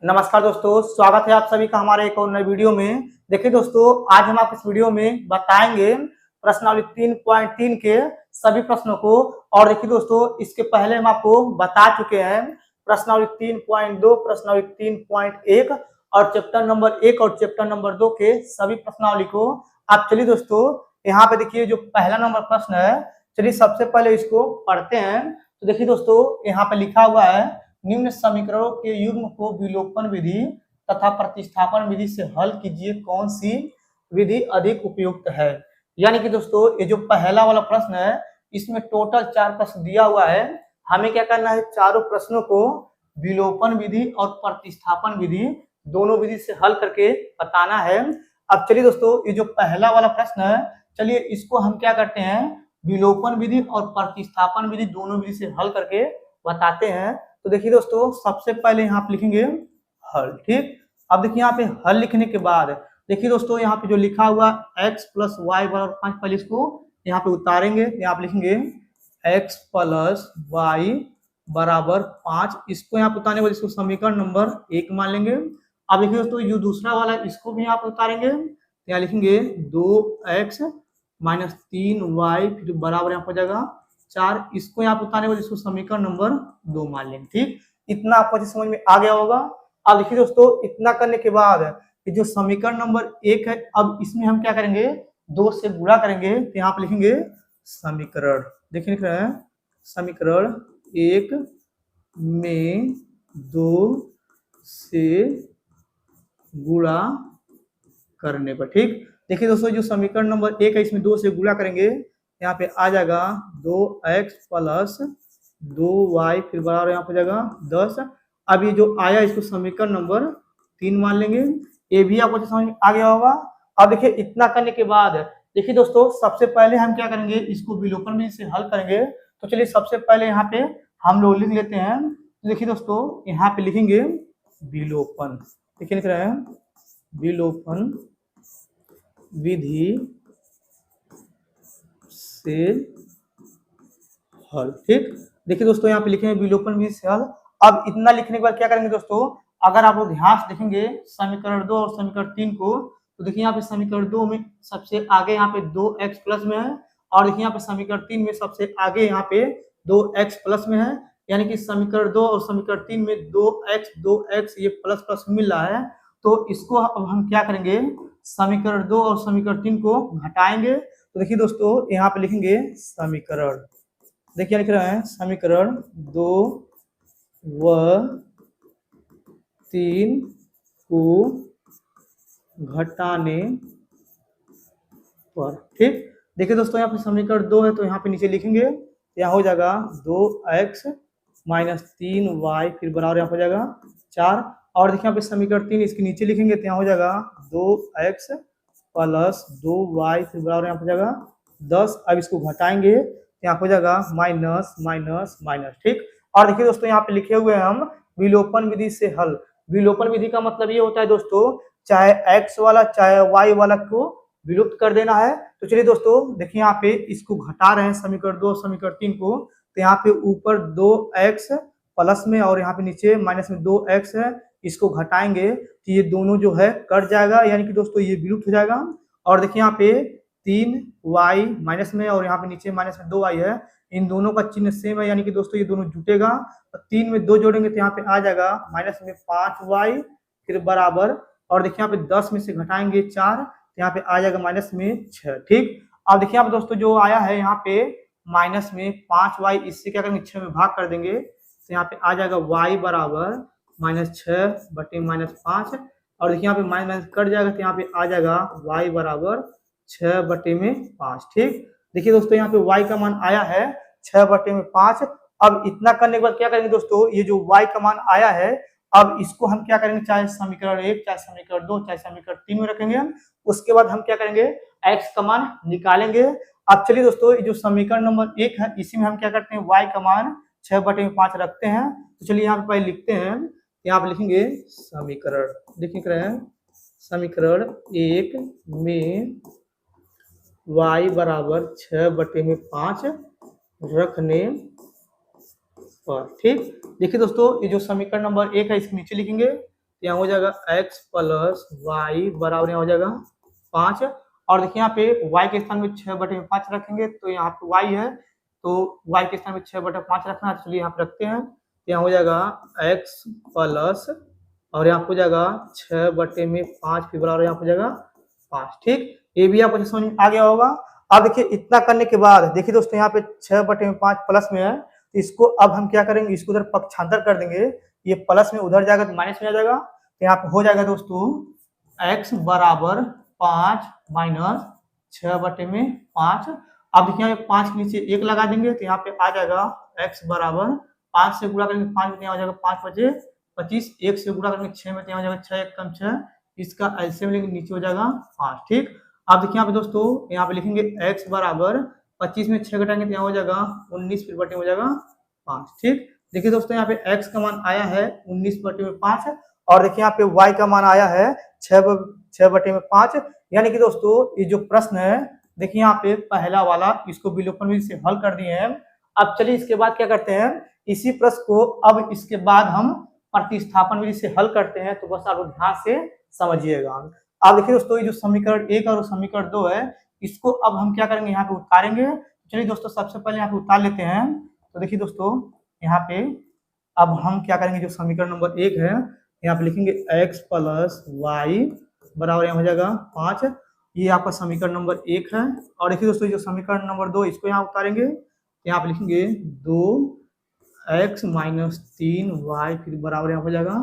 नमस्कार दोस्तों, स्वागत है आप सभी का हमारे एक और नए वीडियो में। देखिए दोस्तों, आज हम आपको इस वीडियो में बताएंगे प्रश्नावली 3.3 के सभी प्रश्नों को। और देखिए दोस्तों, इसके पहले हम आपको बता चुके हैं प्रश्नावली 3.2, प्रश्नावली 3.1 और चैप्टर नंबर 1 और चैप्टर नंबर 2 के सभी प्रश्नावली को। आप चलिए दोस्तों, यहाँ पे देखिए जो पहला नंबर प्रश्न है, चलिए सबसे पहले इसको पढ़ते हैं। तो देखिए दोस्तों, यहाँ पे लिखा हुआ है निम्न समीकरणों के युग्म को विलोपन विधि तथा प्रतिस्थापन विधि से हल कीजिए, कौन सी विधि अधिक उपयुक्त है। यानी कि दोस्तों, ये जो पहला वाला प्रश्न है, इसमें टोटल 4 प्रश्न दिया हुआ है। हमें क्या करना है, चारों प्रश्नों को विलोपन विधि और प्रतिस्थापन विधि दोनों विधि से हल करके बताना है। अब चलिए दोस्तों, ये जो पहला वाला प्रश्न है, चलिए इसको हम क्या करते हैं, विलोपन विधि और प्रतिस्थापन विधि दोनों विधि से हल करके बताते हैं। तो देखिए दोस्तों, सबसे पहले यहाँ पे लिखेंगे हल। ठीक, अब देखिए यहाँ पे हल लिखने के बाद देखिए दोस्तों, यहाँ पे जो लिखा हुआ x प्लस वाई बराबर 5, पहले इसको यहाँ पे उतारेंगे। यहाँ पे लिखेंगे x प्लस वाई बराबर 5, इसको यहाँ पे उतारने के बाद इसको समीकरण नंबर 1 मान लेंगे। अब देखिए दोस्तों, जो दूसरा वाला इसको भी यहाँ पे उतारेंगे, तो यहाँ लिखेंगे 2x माइनस 3y फिर बराबर यहाँ पर जाएगा 4, इसको यहाँ पे उतारने के बाद इसको समीकरण नंबर 2 मान लेंगे। ठीक, इतना आपको समझ में आ गया होगा। अब देखिए दोस्तों, इतना करने के बाद जो समीकरण नंबर 1 है, अब इसमें हम क्या करेंगे, 2 से गुणा करेंगे। तो यहाँ पे लिखेंगे समीकरण, देखिए लिख रहे हैं समीकरण 1 में 2 से गुणा करने पर। ठीक, देखिए दोस्तों, जो समीकरण नंबर 1 है, इसमें 2 से गुणा करेंगे, यहाँ पे आ जाएगा 2x प्लस 2y फिर बराबर यहाँ पे जाएगा 10। अब ये जो आया इसको समीकरण नंबर 3 मान लेंगे। ये भी आपको समझ में आ गया होगा। अब देखिए, इतना करने के बाद देखिए दोस्तों, सबसे पहले हम क्या करेंगे, इसको विलोपन विधि से हल करेंगे। तो चलिए सबसे पहले यहाँ पे हम लोग लिख लेते हैं। तो देखिए दोस्तों, यहाँ पे लिखेंगे विलोपन, देखिए लिख रहे हैं विलोपन विधि से हल। ठीक, देखिए दोस्तों, यहाँ पे लिखे हैं विलोपन विधि से हल। अब इतना लिखने के बाद क्या करेंगे दोस्तों, अगर आप लोग ध्यान से देखेंगे समीकरण 2 और समीकरण 3 को, तो देखिए यहाँ पे समीकरण 2 में सबसे आगे यहाँ पे 2x प्लस में है, और देखिए यहाँ पे समीकरण 3 में सबसे आगे यहाँ पे 2x प्लस में है। यानी कि समीकरण 2 और समीकरण 3 में 2x ये प्लस प्लस मिल रहा है। तो इसको अब हम क्या करेंगे, समीकरण 2 और समीकरण 3 को घटाएंगे। तो देखिए दोस्तों, यहाँ पे लिखेंगे समीकरण, देखिए लिख रहे हैं समीकरण 2 व 3 को घटाने पर। ठीक, देखिए दोस्तों, यहाँ पे समीकरण 2 है, तो यहाँ पे नीचे लिखेंगे, यहाँ हो जाएगा 2x माइनस 3y फिर बराबर यहाँ हो जाएगा 4। और देखिए यहाँ पे समीकरण 3 इसके नीचे लिखेंगे, तो यहाँ हो जाएगा 2x प्लस 2y फिर बराबर यहाँ हो जाएगा 10। अब इसको घटाएंगे, यहाँ हो जाएगा माइनस माइनस माइनस। ठीक, और देखिए दोस्तों, यहाँ पे लिखे हुए हैं हम विलोपन विधि से हल। विलोपन विधि का मतलब ये होता है दोस्तों, चाहे x वाला चाहे y वाला को विलुप्त कर देना है। तो चलिए दोस्तों, देखिए यहाँ पे इसको घटा रहे हैं समीकरण 2 समीकरण 3 को। तो यहाँ पे ऊपर 2x प्लस में और यहाँ पे नीचे माइनस में 2x है, इसको घटाएंगे तो ये दोनों जो है कट जाएगा, यानी कि दोस्तों ये विलुप्त हो जाएगा। और देखिए यहाँ पे 3y माइनस में और यहाँ पे नीचे माइनस में 2y है, इन दोनों का चिन्ह सेम है, यानी कि दोस्तों ये दोनों जुटेगा। तो 3 में 2 जोड़ेंगे तो यहाँ पे आ जाएगा माइनस में 5y फिर बराबर, और देखिए यहाँ पे 10 में से घटाएंगे 4, तो यहाँ पे आ जाएगा माइनस में 6। ठीक, अब देखिए यहाँ पे दोस्तों जो आया है यहाँ पे माइनस में 5y, इससे क्या करेंगे 6 में भाग कर देंगे, तो यहाँ पे आ जाएगा y बराबर माइनस 6 बटे माइनस 5। और देखिए यहाँ पे माइनस माइनस कट जाएगा, तो यहाँ पे आ जाएगा y बराबर 6 बटे में 5। ठीक, देखिए दोस्तों, यहाँ पे y का मान आया है 6 बटे में 5। अब इतना करने के बाद क्या करेंगे दोस्तों, ये जो y का मान आया है, अब इसको हम क्या करेंगे, चाहे समीकरण 1 चाहे समीकरण 2 चाहे समीकरण 3 में रखेंगे। उसके बाद हम क्या करेंगे, x का मान निकालेंगे। अब चलिए दोस्तों, ये जो समीकरण नंबर 1 है, इसी में हम क्या करते हैं, y का मान 6 बटे में 5 रखते हैं। तो चलिए यहाँ पे पहले लिखते हैं, यहाँ पे लिखेंगे समीकरण, लिख रहे हैं समीकरण 1 में y बराबर 6 बटे में 5 रखने पर। ठीक, देखिए दोस्तों, ये जो समीकरण नंबर 1 है, इसके नीचे लिखेंगे, यहाँ हो जाएगा x प्लस वाई बराबर यहाँ हो जाएगा 5। और देखिए यहाँ पे y के स्थान में 6/5 रखेंगे, तो यहाँ पे y है तो y के स्थान में 6/5 रखना है, चलिए यहाँ पे रखते हैं। यहाँ हो जाएगा x प्लस और यहाँ हो जाएगा 6/5 फिर बराबर यहाँ हो जाएगा 5। ठीक, ये भी आपको समझ में आ गया होगा। अब देखिए इतना करने के बाद देखिए दोस्तों यहाँ पे 6/5 प्लस में है, तो इसको अब हम क्या करेंगे, इसको उधर पक्षांतर कर देंगे, ये प्लस में उधर जाएगा तो माइनस में आ जाएगा, तो यहाँ पे हो जाएगा दोस्तों x बराबर 5 माइनस 6/5। अब देखिए यहाँ पे 5 के नीचे 1 लगा देंगे, तो यहाँ पे आ जाएगा x बराबर 5 से गुणा करेंगे 5 में, यहाँ हो जाएगा 5×5=25, 1 से गुणा करेंगे 6 में, यहाँ हो जाएगा 6 1 कम 6, इसका एलसीएम लेंगे नीचे हो जाएगा 5। ठीक, अब देखिए यहाँ पे दोस्तों यहाँ पे लिखेंगे x बराबर 25 में 6 घटाएंगे तो यहाँ हो जाएगा 19 फिर बटे हो जाएगा 5। ठीक, देखिए दोस्तों यहाँ पे x का मान आया है 19/5 और देखिए यहाँ पे y का मान आया है 6/5। यानी कि दोस्तों ये जो प्रश्न है देखिए यहाँ पे पहला वाला इसको विलोपन विधि से हल कर दिए हैं। अब चलिए इसके बाद क्या करते हैं, इसी प्रश्न को अब इसके बाद हम प्रतिस्थापन विधि से हल करते हैं, तो बस आप ध्यान से समझिएगा। अब देखिए दोस्तों ये जो समीकरण 1 और समीकरण 2 है, इसको अब हम क्या करेंगे, यहाँ पे उतारेंगे। चलिए दोस्तों सबसे पहले यहाँ पे उतार लेते हैं। तो देखिए दोस्तों यहाँ पे अब हम क्या करेंगे, जो समीकरण नंबर 1 है यहाँ पे लिखेंगे x प्लस वाई बराबर यहाँ हो जाएगा 5, ये आपका समीकरण नंबर 1 है। और देखिए दोस्तों जो समीकरण नंबर 2 इसको यहाँ उतारेंगे, यहाँ पे लिखेंगे 2x माइनस 3y फिर बराबर यहाँ हो जाएगा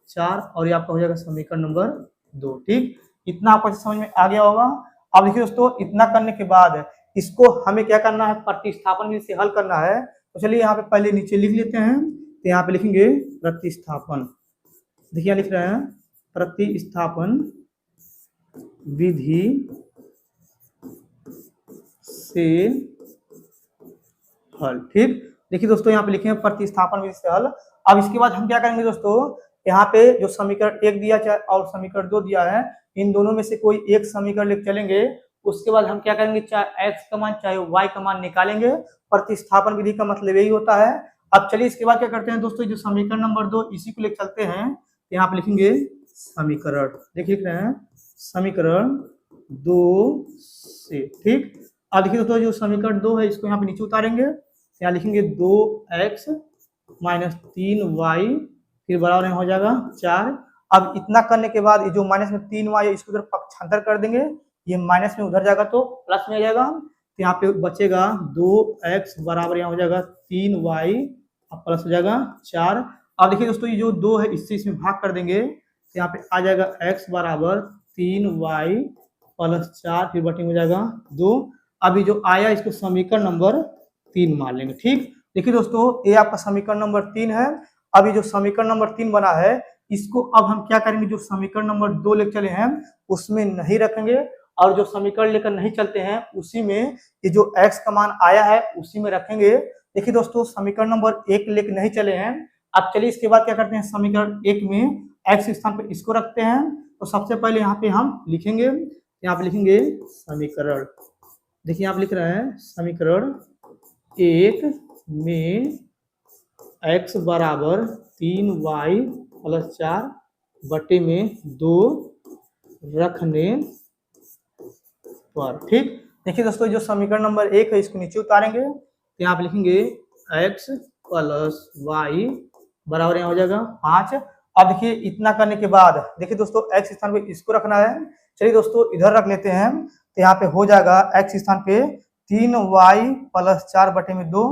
4 और ये आपका हो जाएगा समीकरण नंबर 2। ठीक, इतना आपको समझ में आ गया होगा। अब देखिए दोस्तों इतना करने के बाद इसको हमें क्या करना है, प्रतिस्थापन विधि से हल करना है। तो चलिए यहाँ पे पहले नीचे लिख लेते हैं, तो यहाँ पे लिखेंगे प्रतिस्थापन। देखिए लिख रहे हैं प्रतिस्थापन विधि से हल। ठीक, देखिए दोस्तों यहाँ पे लिखे हैं प्रतिस्थापन विधि से हल। अब इसके बाद हम क्या करेंगे दोस्तों, यहाँ पे जो समीकरण 1 दिया चाहे और समीकरण 2 दिया है, इन दोनों में से कोई एक समीकरण लेकर चलेंगे। उसके बाद हम क्या करेंगे, चाहे x का मान चाहे y का मान निकालेंगे। प्रतिस्थापन विधि का मतलब यही होता है। अब चलिए इसके बाद क्या करते हैं दोस्तों, जो समीकरण नंबर 2 इसी को लेकर चलते हैं, यहाँ पे लिखेंगे समीकरण, देखिए लिख रहे हैं समीकरण 2 से। ठीक, अब देखिए दोस्तों जो समीकरण 2 है इसको यहाँ पे नीचे उतारेंगे, यहाँ लिखेंगे 2x माइनस 3y फिर बराबर यहाँ हो जाएगा 4। अब इतना करने के बाद ये जो माइनस में 3y है इसको उधर पक्षांतर कर देंगे, ये माइनस में उधर जाएगा तो प्लस में आ जाएगा, तो यहाँ पे बचेगा 2x बराबर यहाँ हो जाएगा 3y अब प्लस हो जाएगा 4। अब देखिए दोस्तों ये जो 2 है इससे इसमें भाग कर देंगे, तो यहाँ पे आ जाएगा x बराबर 3y प्लस 4 फिर बटे हो जाएगा 2। अभी जो आया इसको समीकरण नंबर 3 मान लेंगे। ठीक, देखिए दोस्तों ये आपका समीकरण नंबर 3 है। अभी जो समीकरण नंबर 3 बना है इसको अब हम क्या करेंगे, जो समीकरण नंबर 2 लेकर चले हैं उसमें नहीं रखेंगे, और जो समीकरण लेकर नहीं चलते हैं उसी में ये जो x का मान आया है उसी में रखेंगे। देखिए दोस्तों समीकरण नंबर 1 लेकर नहीं चले हैं। अब चलिए इसके बाद क्या करते हैं, समीकरण 1 में x स्थान पर इसको रखते हैं। तो सबसे पहले यहाँ पे हम लिखेंगे, यहाँ पे लिखेंगे समीकरण, देखिए यहाँ पे लिख रहे हैं समीकरण 1 में x बराबर 3y प्लस 4 बटे में 2 रखने पर। ठीक, देखिए दोस्तों जो समीकरण नंबर 1 है इसको नीचे उतारेंगे, तो यहाँ पे लिखेंगे x प्लस वाई बराबर यहाँ हो जाएगा 5। अब देखिए इतना करने के बाद देखिए दोस्तों x स्थान पे इसको रखना है। चलिए दोस्तों इधर रख लेते हैं, तो यहाँ पे हो जाएगा x स्थान पे 3y प्लस 4 बटे में 2,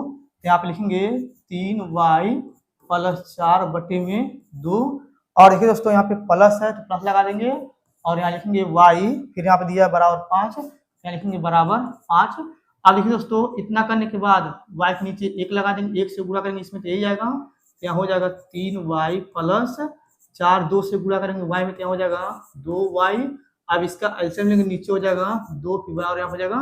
यहाँ पे लिखेंगे 3y प्लस 4 बटे में 2। और देखिए दोस्तों यहाँ पे प्लस है तो प्लस लगा देंगे, और यहाँ लिखेंगे y फिर यहाँ पे दिया बराबर 5, यहाँ लिखेंगे बराबर 5। अब देखिए दोस्तों इतना करने के बाद y के नीचे 1 लगा देंगे, 1 से गुणा करेंगे इसमें तो यही आएगा, यहाँ हो जाएगा 3y प्लस 4, 2 से गुणा करेंगे y में क्या हो जाएगा 2y। अब इसका एलसीएम लेंगे नीचे हो जाएगा 2 फिर बराबर यहाँ हो जाएगा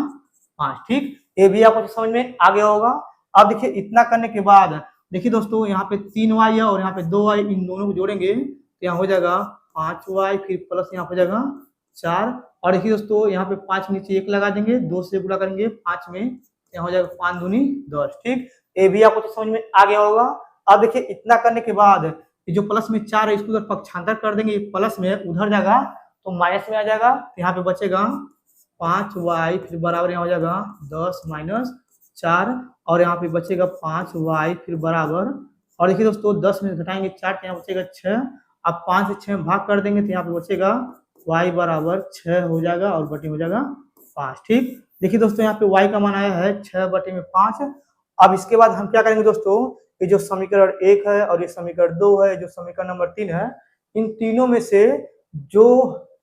5। ठीक, ये भी आपको समझ में आ गया होगा। अब देखिए इतना करने के बाद देखिए दोस्तों यहाँ पे 3y है और यहाँ पे 2y, इन दोनों को जोड़ेंगे तो यहाँ हो जाएगा 5y फिर प्लस यहाँ हो जाएगा 4। और देखिए दोस्तों यहाँ पे 5 नीचे 1 लगा देंगे, 2 से गुणा करेंगे 5 में, यहाँ हो जाएगा 5 दूनी 10। ठीक, ये भी आपको समझ में आ गया होगा। अब देखिए इतना करने के बाद ये जो प्लस में 4 है इसको उधर पक्षांतर कर देंगे, प्लस में उधर जाएगा तो माइनस में आ जाएगा, तो यहाँ पे बचेगा 5y, फिर बराबर यहाँ हो जाएगा 10 माइनस 4, और यहाँ पे बचेगा 5y, फिर बराबर, और देखिए दोस्तों 10 में घटाएंगे 4 तो यहाँ बचेगा 6, अब 5 से 6 में भाग कर देंगे तो यहाँ पे बचेगा y बराबर 6 हो जाएगा और बटे हो जाएगा 5। ठीक, देखिए दोस्तों यहाँ पे y का मान आया है 6 बटे में 5। अब इसके बाद हम क्या करेंगे दोस्तों, ये जो समीकरण 1 है और ये समीकरण 2 है, जो समीकरण नंबर 3 है, इन तीनों में से जो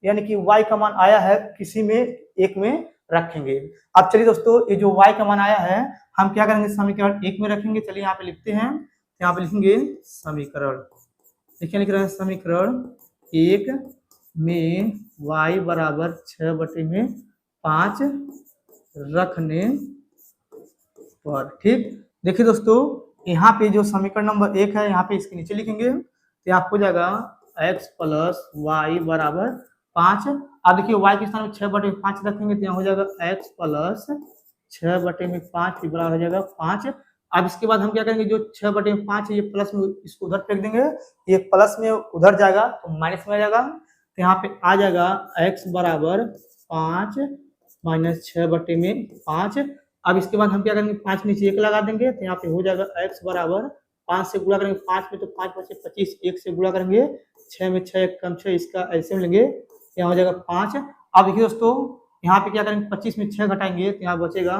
यानी कि y का मान आया है किसी में एक में रखेंगे। अब चलिए दोस्तों ये जो y का मान आया है हम क्या करेंगे, समीकरण 1 में रखेंगे। चलिए यहाँ पे लिखते हैं, यहाँ पे लिखेंगे समीकरण, देखिए लिख रहे हैं समीकरण 1 में y बराबर 6 बटे में 5 रखने पर। ठीक, देखिए दोस्तों यहाँ पे जो समीकरण नंबर 1 है यहाँ पे इसके नीचे लिखेंगे तो आपको जाएगा x प्लस वाई बराबर 5। अब देखिए y के स्थान में 6 बटे 5 रखेंगे तो यहाँ हो जाएगा x प्लस 6 बटे में 5 बराबर हो जाएगा 5। अब इसके बाद हम क्या करेंगे, जो 6 बटे में 5 है ये प्लस में इसको उधर फेंक देंगे, ये प्लस में उधर जाएगा तो माइनस में आ जाएगा, तो यहाँ पे आ जाएगा x बराबर 5 माइनस 6 बटे में 5। अब इसके बाद हम क्या करेंगे, 5 नीचे 1 लगा देंगे तो यहाँ पे हो जाएगा x बराबर 5 से गुणा करेंगे 5 में तो 5 बचे 25, 1 से गुणा करेंगे 6 में 6 1 कम 6, इसका एलसीएम लेंगे यहाँ हो जाएगा 5। अब देखिए दोस्तों यहाँ पे क्या करेंगे, 25 में 6 घटाएंगे तो यहाँ बचेगा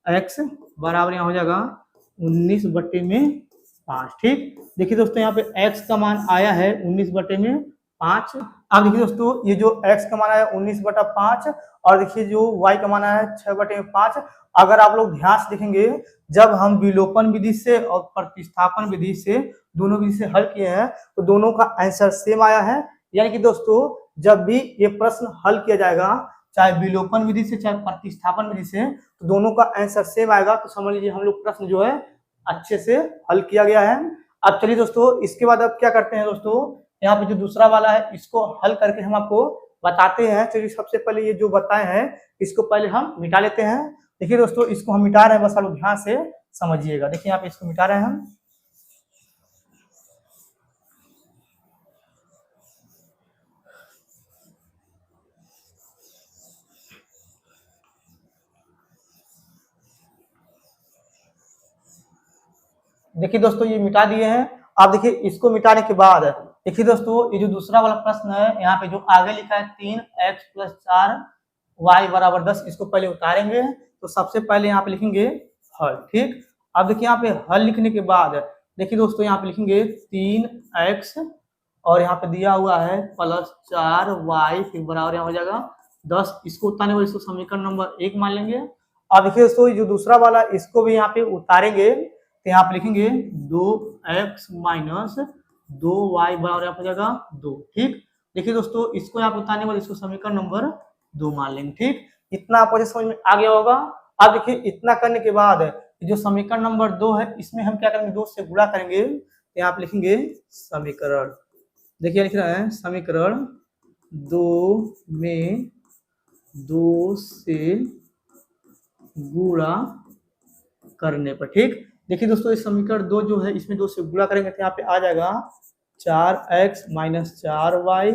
x बराबर यहाँ हो जाएगा 19 बटे में 5। ठीक, देखिए दोस्तों यहाँ पे x का मान आया है 19 बटे में 5। अब देखिए दोस्तों ये जो x का मान आया 19 बटा 5 और देखिए जो y का मान आया है 6 बटे में 5। अगर आप लोग ध्यान से देखेंगे, जब हम विलोपन विधि से और प्रतिस्थापन विधि से दोनों विधि से हल किए हैं तो दोनों का आंसर सेम आया है। यानी कि दोस्तों जब भी ये प्रश्न हल किया जाएगा चाहे विलोपन विधि से चाहे प्रतिस्थापन विधि से, तो दोनों का आंसर सेम आएगा। तो समझ लीजिए हम लोग प्रश्न जो है अच्छे से हल किया गया है। अब चलिए दोस्तों इसके बाद अब क्या करते हैं दोस्तों, यहाँ पे जो दूसरा वाला है इसको हल करके हम आपको बताते हैं। चलिए सबसे पहले ये जो बताए हैं इसको पहले हम मिटा लेते हैं। देखिए दोस्तों इसको हम मिटा रहे हैं, बस आप लोग ध्यान से समझिएगा। देखिए यहाँ पे इसको मिटा रहे हैं हम। देखिए दोस्तों ये मिटा दिए हैं। आप देखिए इसको मिटाने के बाद देखिए दोस्तों ये जो दूसरा वाला प्रश्न है यहाँ पे जो आगे लिखा है 3x + 4y बराबर 10, इसको पहले उतारेंगे। तो सबसे पहले यहाँ पे लिखेंगे हल। ठीक, अब देखिए यहाँ पे हल लिखने के बाद देखिए दोस्तों यहाँ पे लिखेंगे 3x और यहाँ पे दिया हुआ है +4y फिर बराबर यहाँ हो जाएगा 10। इसको उतारने वाले इसको समीकरण नंबर 1 मान लेंगे। अब देखिए दोस्तों जो दूसरा वाला इसको भी यहाँ पे उतारेंगे तो यहाँ पे लिखेंगे 2x - 2y बराबर यहाँ हो जाएगा 2। ठीक, देखिए दोस्तों इसको यहाँ पे उतारने वाले इसको समीकरण नंबर 2 मान लेंगे। ठीक, इतना आपको समझ में आ गया होगा। अब देखिए इतना करने के बाद जो समीकरण नंबर 2 है इसमें हम क्या करेंगे, 2 से गुणा करेंगे तो यहाँ पे लिखेंगे समीकरण, देखिए लिख रहे हैं समीकरण 2 में 2 से गुणा करने पर। ठीक, देखिए दोस्तों इस समीकरण 2 जो है इसमें 2 से गुणा करेंगे तो यहाँ पे आ जाएगा 4x - 4y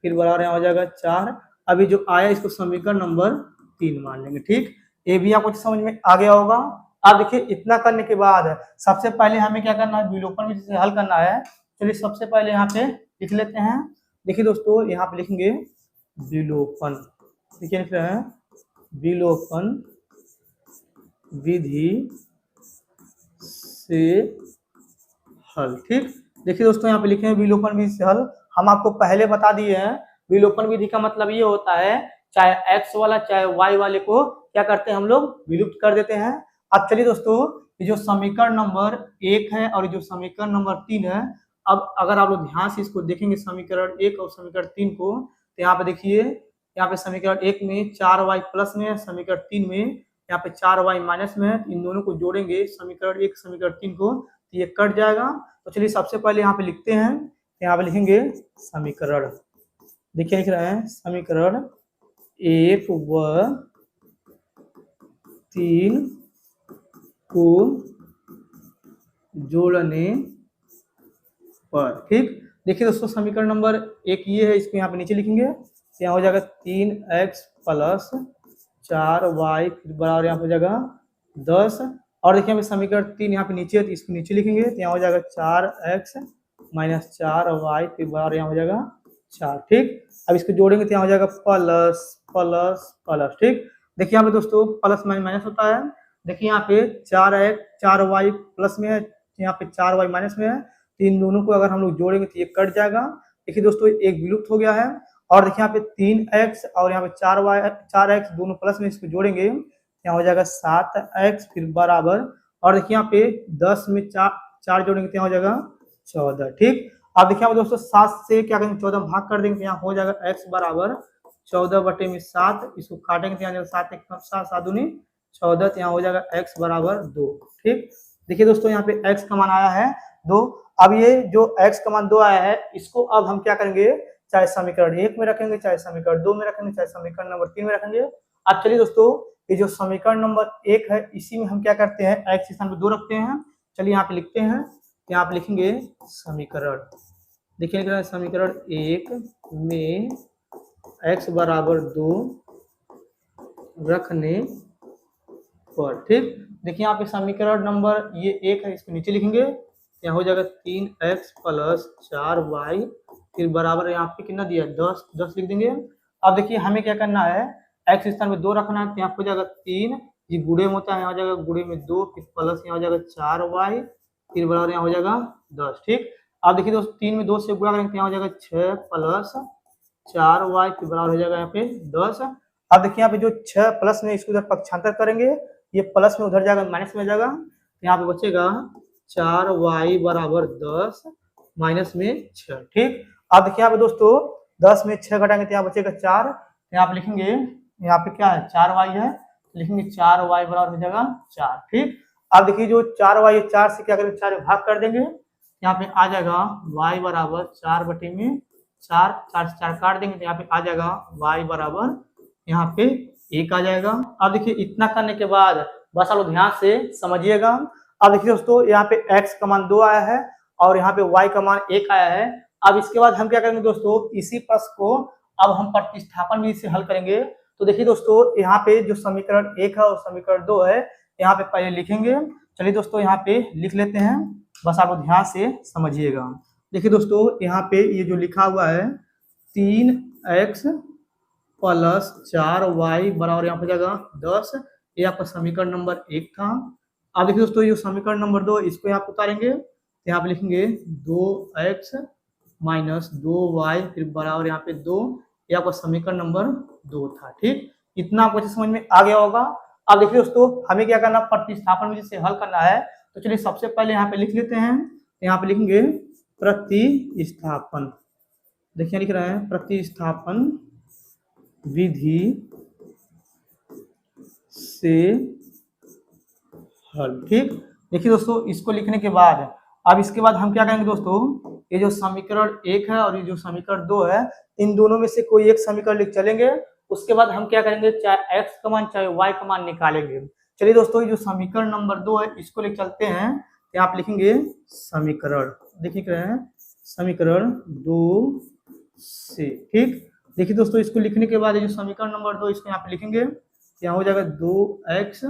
फिर बराबर यहाँ हो जाएगा 4। अभी जो आया इसको समीकरण नंबर 3 मान लेंगे। ठीक, ये भी आपको समझ में आ गया होगा। अब देखिए इतना करने के बाद सबसे पहले हमें क्या करना है, विलोपन विधि से हल करना है। चलिए सबसे पहले यहाँ पे लिख लेते हैं। देखिए दोस्तों यहाँ पे लिखेंगे विलोपन, देखिए लिख रहे हैं विलोपन विधि से हल। ठीक, देखिए दोस्तों यहाँ पे लिखे हैं विलोपन विधि से हल। हम आपको पहले बता दिए हैं विलोपन विधि का मतलब ये होता है चाहे x वाला चाहे y वाले को क्या करते हैं हम लोग विलुप्त कर देते हैं। अब चलिए दोस्तों ये जो समीकरण नंबर 1 है और जो समीकरण नंबर 3 है, अब अगर आप लोग ध्यान से इसको देखेंगे समीकरण 1 और समीकरण 3 को, तो यहाँ पे देखिए यहाँ पे समीकरण 1 में 4y प्लस में है, समीकरण 3 में यहाँ पे 4y माइनस में है। इन दोनों को जोड़ेंगे समीकरण 1 समीकरण 3 को तो ये कट जाएगा। तो चलिए सबसे पहले यहाँ पे लिखते हैं, यहाँ पे लिखेंगे समीकरण, देखिए लिख रहे हैं समीकरण 1 व 3 को जोड़ने पर। ठीक, देखिए दोस्तों समीकरण नंबर 1 ये है, इसको यहाँ पे नीचे लिखेंगे तो यहाँ हो जाएगा 3x प्लस 4y फिर बराबर यहाँ हो जाएगा 10। और देखिए यहाँ पे समीकरण 3 यहाँ पे नीचे है तो इसको नीचे लिखेंगे तो यहाँ हो जाएगा 4x माइनस 4y फिर बराबर यहाँ हो जाएगा 4। ठीक, अब इसको जोड़ेंगे तो यहाँ हो जाएगा प्लस प्लस प्लस। ठीक, देखिए यहाँ पे दोस्तों प्लस माइनस होता है। देखिए यहाँ पे 4y प्लस में है, यहाँ पे 4y माइनस में है, तो इन दोनों को अगर हम लोग जोड़ेंगे तो ये कट जाएगा। देखिए दोस्तों एक विलुप्त हो गया है। और देखिए यहाँ पे 3x और यहाँ पे 4x दोनों प्लस में इसको जोड़ेंगे यहाँ हो जाएगा 7x फिर बराबर। और देखिए यहाँ पे 10 में 4 जोड़ेंगे तो यहाँ हो जाएगा 14। ठीक, अब देखिए यहाँ पे दोस्तों 7 से क्या करेंगे 14 भाग कर देंगे तो यहाँ हो जाएगा x बराबर 14/7। इसको काटेंगे तो यहाँ जाएगा 7 1 7 7 दूनी 14 तो यहाँ हो जाएगा x बराबर 2। ठीक, देखिए दोस्तों यहाँ पे x का मान आया है 2। अब ये जो x का मान 2 आया है इसको अब हम क्या करेंगे, चाहे समीकरण 1 में रखेंगे, चाहे समीकरण 2 में रखेंगे, चाहे समीकरण नंबर 3 में रखेंगे। अब चलिए दोस्तों ये जो समीकरण नंबर 1 है इसी में हम क्या करते हैं x स्थान पे 2 रखते हैं। चलिए यहाँ पे लिखते हैं, यहाँ पे लिखेंगे समीकरण, देखिए लिख रहे हैं समीकरण 1 में x बराबर 2 रखने पर। ठीक, देखिए यहाँ पे समीकरण नंबर ये 1 है, इसको नीचे लिखेंगे यहाँ हो जाएगा 3x प्लस 4y फिर बराबर यहाँ पे कितना दिया 10 लिख देंगे। अब देखिए हमें क्या करना है x स्थान में 2 रखना है तो यहाँ हो जाएगा 3, ये गुणे में होता है यहाँ हो जाएगा गुणे में 2 फिर प्लस यहाँ हो जाएगा 4y फिर बराबर यहाँ हो जाएगा 10। ठीक, अब देखिए दोस्तों 3 में 2 से गुणा करेंगे तो यहाँ हो जाएगा 6 प्लस 4y फिर बराबर हो जाएगा यहाँ पे 10। अब देखिए यहाँ पे जो 6 प्लस में इसको उधर पक्षांतर करेंगे, ये प्लस में उधर जाएगा माइनस में जाएगा तो यहाँ पे बचेगा 4y बराबर 10 माइनस में 6। ठीक, अब देखिए यहाँ पे दोस्तों 10 में 6 घटाएंगे तो यहाँ बचेगा 4, तो यहाँ पे लिखेंगे यहाँ पे क्या है 4y है, लिखेंगे 4y बराबर हो जाएगा 4। ठीक, अब देखिए जो 4y 4 से क्या करेंगे 4 भाग कर देंगे, यहाँ पे आ जाएगा y बराबर 4/4, 4 से 4 काट देंगे तो यहाँ पे आ जाएगा y बराबर यहाँ पे 1 आ जाएगा। अब देखिए इतना करने के बाद बस आप लोग ध्यान से समझिएगा। अब देखिए दोस्तों यहाँ पे x का मान 2 आया है और यहाँ पे y का मान 1 आया है। अब इसके बाद हम क्या करेंगे दोस्तों, इसी प्रश्न को अब हम प्रतिस्थापन विधि से हल करेंगे। तो देखिए दोस्तों यहाँ पे जो समीकरण 1 है और समीकरण 2 है यहाँ पे पहले लिखेंगे। चलिए दोस्तों यहाँ पे लिख लेते हैं, बस आप लोग ध्यान से समझिएगा। देखिए दोस्तों यहाँ पे ये जो लिखा हुआ है 3x प्लस 4y बराबर यहाँ पे जाएगा 10, ये आपका समीकरण नंबर 1 था। अब देखिए दोस्तों ये समीकरण नंबर 2 इसको यहाँ पे उतारेंगे तो यहाँ पे लिखेंगे 2x माइनस 2y फिर बराबर यहाँ पे 2, ये आपका समीकरण नंबर 2 था। ठीक, इतना आपको समझ में आ गया होगा। अब देखिए दोस्तों हमें क्या करना, प्रतिस्थापन विधि से हल करना है। तो चलिए सबसे पहले यहाँ पे लिख लेते हैं, तो यहाँ पे लिखेंगे प्रतिस्थापन, देखिए लिख रहे हैं प्रतिस्थापन विधि से हल। ठीक, देखिए दोस्तों इसको लिखने के बाद अब इसके बाद हम क्या करेंगे दोस्तों, ये जो समीकरण 1 है और ये जो समीकरण 2 है इन दोनों में से कोई एक समीकरण लिख चलेंगे। उसके बाद हम क्या करेंगे, चाहे x का मान चाहे y का मान निकालेंगे। चलिए दोस्तों ये जो समीकरण नंबर 2 है इसको लिख चलते हैं, तो आप लिखेंगे समीकरण, देखिए रहे हैं समीकरण 2 से। ठीक, देखिए दोस्तों इसको लिखने के बाद ये जो समीकरण नंबर 2 इसको यहाँ पे लिखेंगे, तो यहाँ हो जाएगा 2x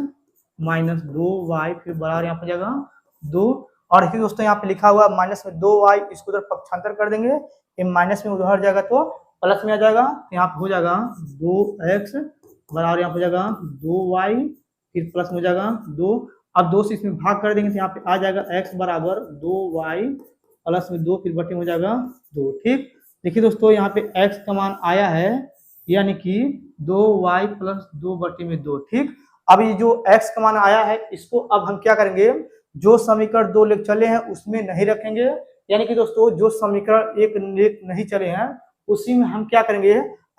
माइनस 2y फिर बराबर यहाँ पे जाएगा 2। और देखिए दोस्तों यहाँ पे लिखा हुआ माइनस में 2y, इसको उधर पक्षांतर कर देंगे, ये माइनस में उधर जाएगा तो प्लस में आ जाएगा, तो यहाँ पे हो जाएगा 2x बराबर यहाँ पे जाएगा 2y फिर प्लस में हो जाएगा 2। अब 2 से इसमें भाग कर देंगे तो यहाँ पे आ जाएगा x बराबर 2y प्लस में 2 फिर बटे में हो जाएगा 2। ठीक, देखिए दोस्तों यहाँ पे x का मान आया है यानी कि 2y प्लस 2 बटे में 2। ठीक, अब ये जो x का मान आया है इसको अब हम क्या करेंगे, जो समीकरण 2 लेकर चले हैं उसमें नहीं रखेंगे, यानी कि दोस्तों जो समीकरण 1 नहीं चले हैं उसी में हम क्या करेंगे,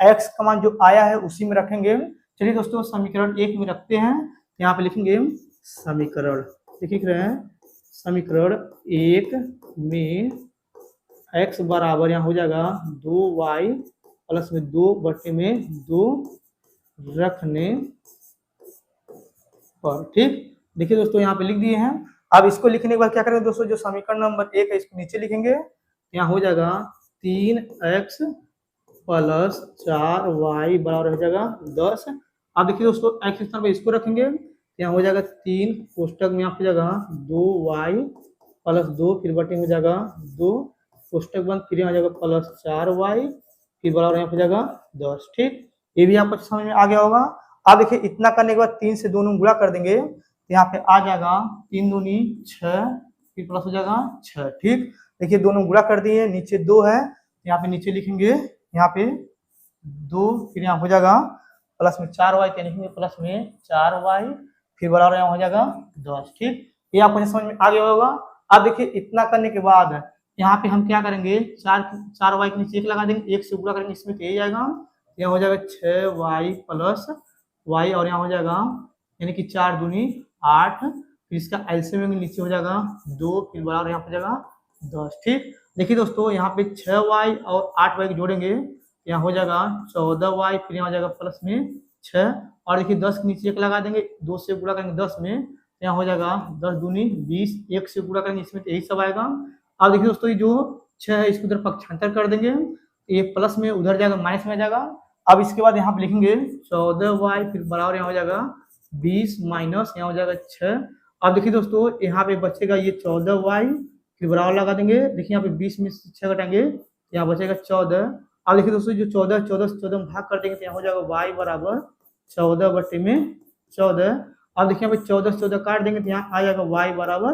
x का मान जो आया है उसी में रखेंगे। चलिए दोस्तों समीकरण 1 में रखते हैं, यहाँ पे लिखेंगे समीकरण, लिख रहे हैं समीकरण 1 में x बराबर यहाँ हो जाएगा 2y प्लस में 2 बटे में 2 रखने पर। ठीक, देखिए दोस्तों यहाँ पे लिख दिए हैं। अब इसको लिखने के बाद क्या करेंगे दोस्तों, जो समीकरण नंबर 1 है इसको नीचे लिखेंगे, यहाँ हो जाएगा 3x प्लस 4y बराबर हो जाएगा 10। अब देखिए दोस्तों x स्थान पर इसको रखेंगे, यहाँ हो जाएगा 3 कोष्टक में यहाँ हो जाएगा 2y प्लस 2 फिर बटे हो जाएगा 2 कोष्टक बंद, फिर यहाँ हो जाएगा प्लस 4y फिर बराबर यहाँ हो जाएगा 10। ठीक, ये भी आपको समझ में आ गया होगा। अब देखिए इतना करने के बाद 3 से दोनों गुणा कर देंगे, तो यहाँ पे आ जाएगा 3 दूनी 6 फिर प्लस हो जाएगा 6। ठीक, देखिए दोनों गुणा कर दिए, नीचे 2 है, यहाँ पे नीचे लिखेंगे यहाँ पे 2 फिर यहाँ हो जाएगा प्लस में 4y, लिखेंगे प्लस में 4y फिर बराबर यहाँ हो जाएगा 10। ठीक, ये आपको समझ में आ गया होगा। अब देखिए इतना करने के बाद यहाँ पे हम क्या करेंगे, 4y के नीचे 1 लगा देंगे, 1 से गुणा करेंगे, इसमें तो यही आएगा, यहाँ हो जाएगा 6y प्लस y और यहाँ हो जाएगा यानी कि 4 दूनी 8 फिर इसका एलसीएम नीचे हो जाएगा 2 फिर बराबर यहाँ हो जाएगा 10। ठीक, देखिए दोस्तों यहाँ पे 6y और 8y जोड़ेंगे, यहाँ हो जाएगा 14y फिर यहाँ हो जाएगा प्लस में 6 और देखिए 10 के नीचे 1 लगा देंगे, 2 से गुणा करेंगे 10 में, यहाँ हो जाएगा 10 दूनी 20, 1 से गुणा करेंगे इसमें तो यही सब आएगा। अब देखिए दोस्तों ये जो 6 है इसको उधर पक्षांतर कर देंगे, ये प्लस में उधर जाएगा माइनस में आ जाएगा। अब इसके बाद यहाँ पे लिखेंगे 14y फिर बराबर यहाँ हो जाएगा 20 माइनस यहाँ हो जाएगा 6। अब देखिए दोस्तों यहाँ पे बचेगा ये 14y फिर बराबर लगा देंगे, देखिए यहाँ पे 20 में 6 घटाएंगे, यहाँ बचेगा 14। अब देखिए दोस्तों जो 14 से 14 में भाग कर देंगे तो यहाँ हो जाएगा y बराबर 14 बटे में 14। अब देखिए यहाँ पे 14 से 14 काट देंगे तो यहाँ आ जाएगा y बराबर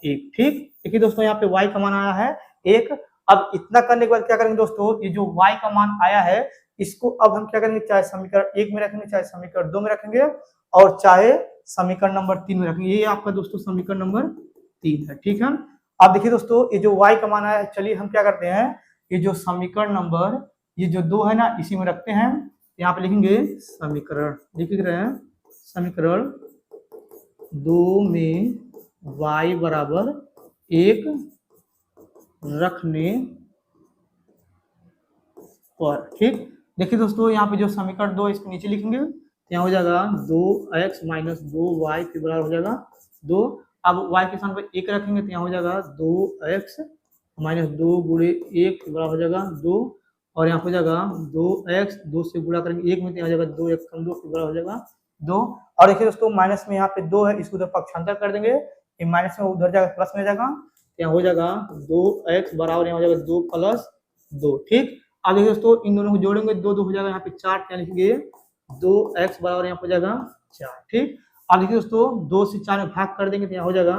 1। ठीक, देखिए दोस्तों यहाँ पे y का मान आया है 1। अब इतना करने के बाद क्या करेंगे दोस्तों, ये जो y का मान आया है इसको अब हम क्या करेंगे, चाहे समीकरण 1 में रखेंगे, चाहे समीकरण 2 में रखेंगे और चाहे समीकरण नंबर 3 में रखेंगे। ये आपका दोस्तों समीकरण नंबर 3 है। ठीक है, अब देखिए दोस्तों ये जो y का मान आया है, चलिए हम क्या करते हैं, ये जो समीकरण नंबर ये जो 2 है ना इसी में रखते हैं, यहाँ पे लिखेंगे समीकरण, लिख रहे हैं समीकरण 2 में y बराबर 1 रखने पर। ठीक, देखिए दोस्तों यहाँ पे जो समीकरण 2 इसको नीचे लिखेंगे, यहाँ हो जाएगा 2x माइनस 2y फिर बराबर हो जाएगा 2। अब y के स्थान पर 1 रखेंगे तो यहाँ हो जाएगा 2x माइनस 2 गुणे 1 फिर बराबर हो जाएगा 2 और यहाँ हो जाएगा 2x 2 से गुणा करेंगे 1 में तो यहाँ हो जाएगा 2 1 कम 2 फिर बराबर हो जाएगा 2। और देखिए दोस्तों माइनस में यहाँ पे 2 है, इसको उधर पक्षांतर कर देंगे, ये माइनस में उधर जाएगा प्लस में जाएगा, यहाँ हो जाएगा 2x बराबर यहाँ हो जाएगा 2 प्लस 2। ठीक, अब देखिए दोस्तों इन दोनों को जोड़ेंगे 2 2 हो जाएगा यहाँ पे 4, क्या लिखेंगे 2x बराबर यहाँ हो जाएगा 4। ठीक, अब देखिए दोस्तों 2 से 4 में भाग कर देंगे तो यहाँ हो जाएगा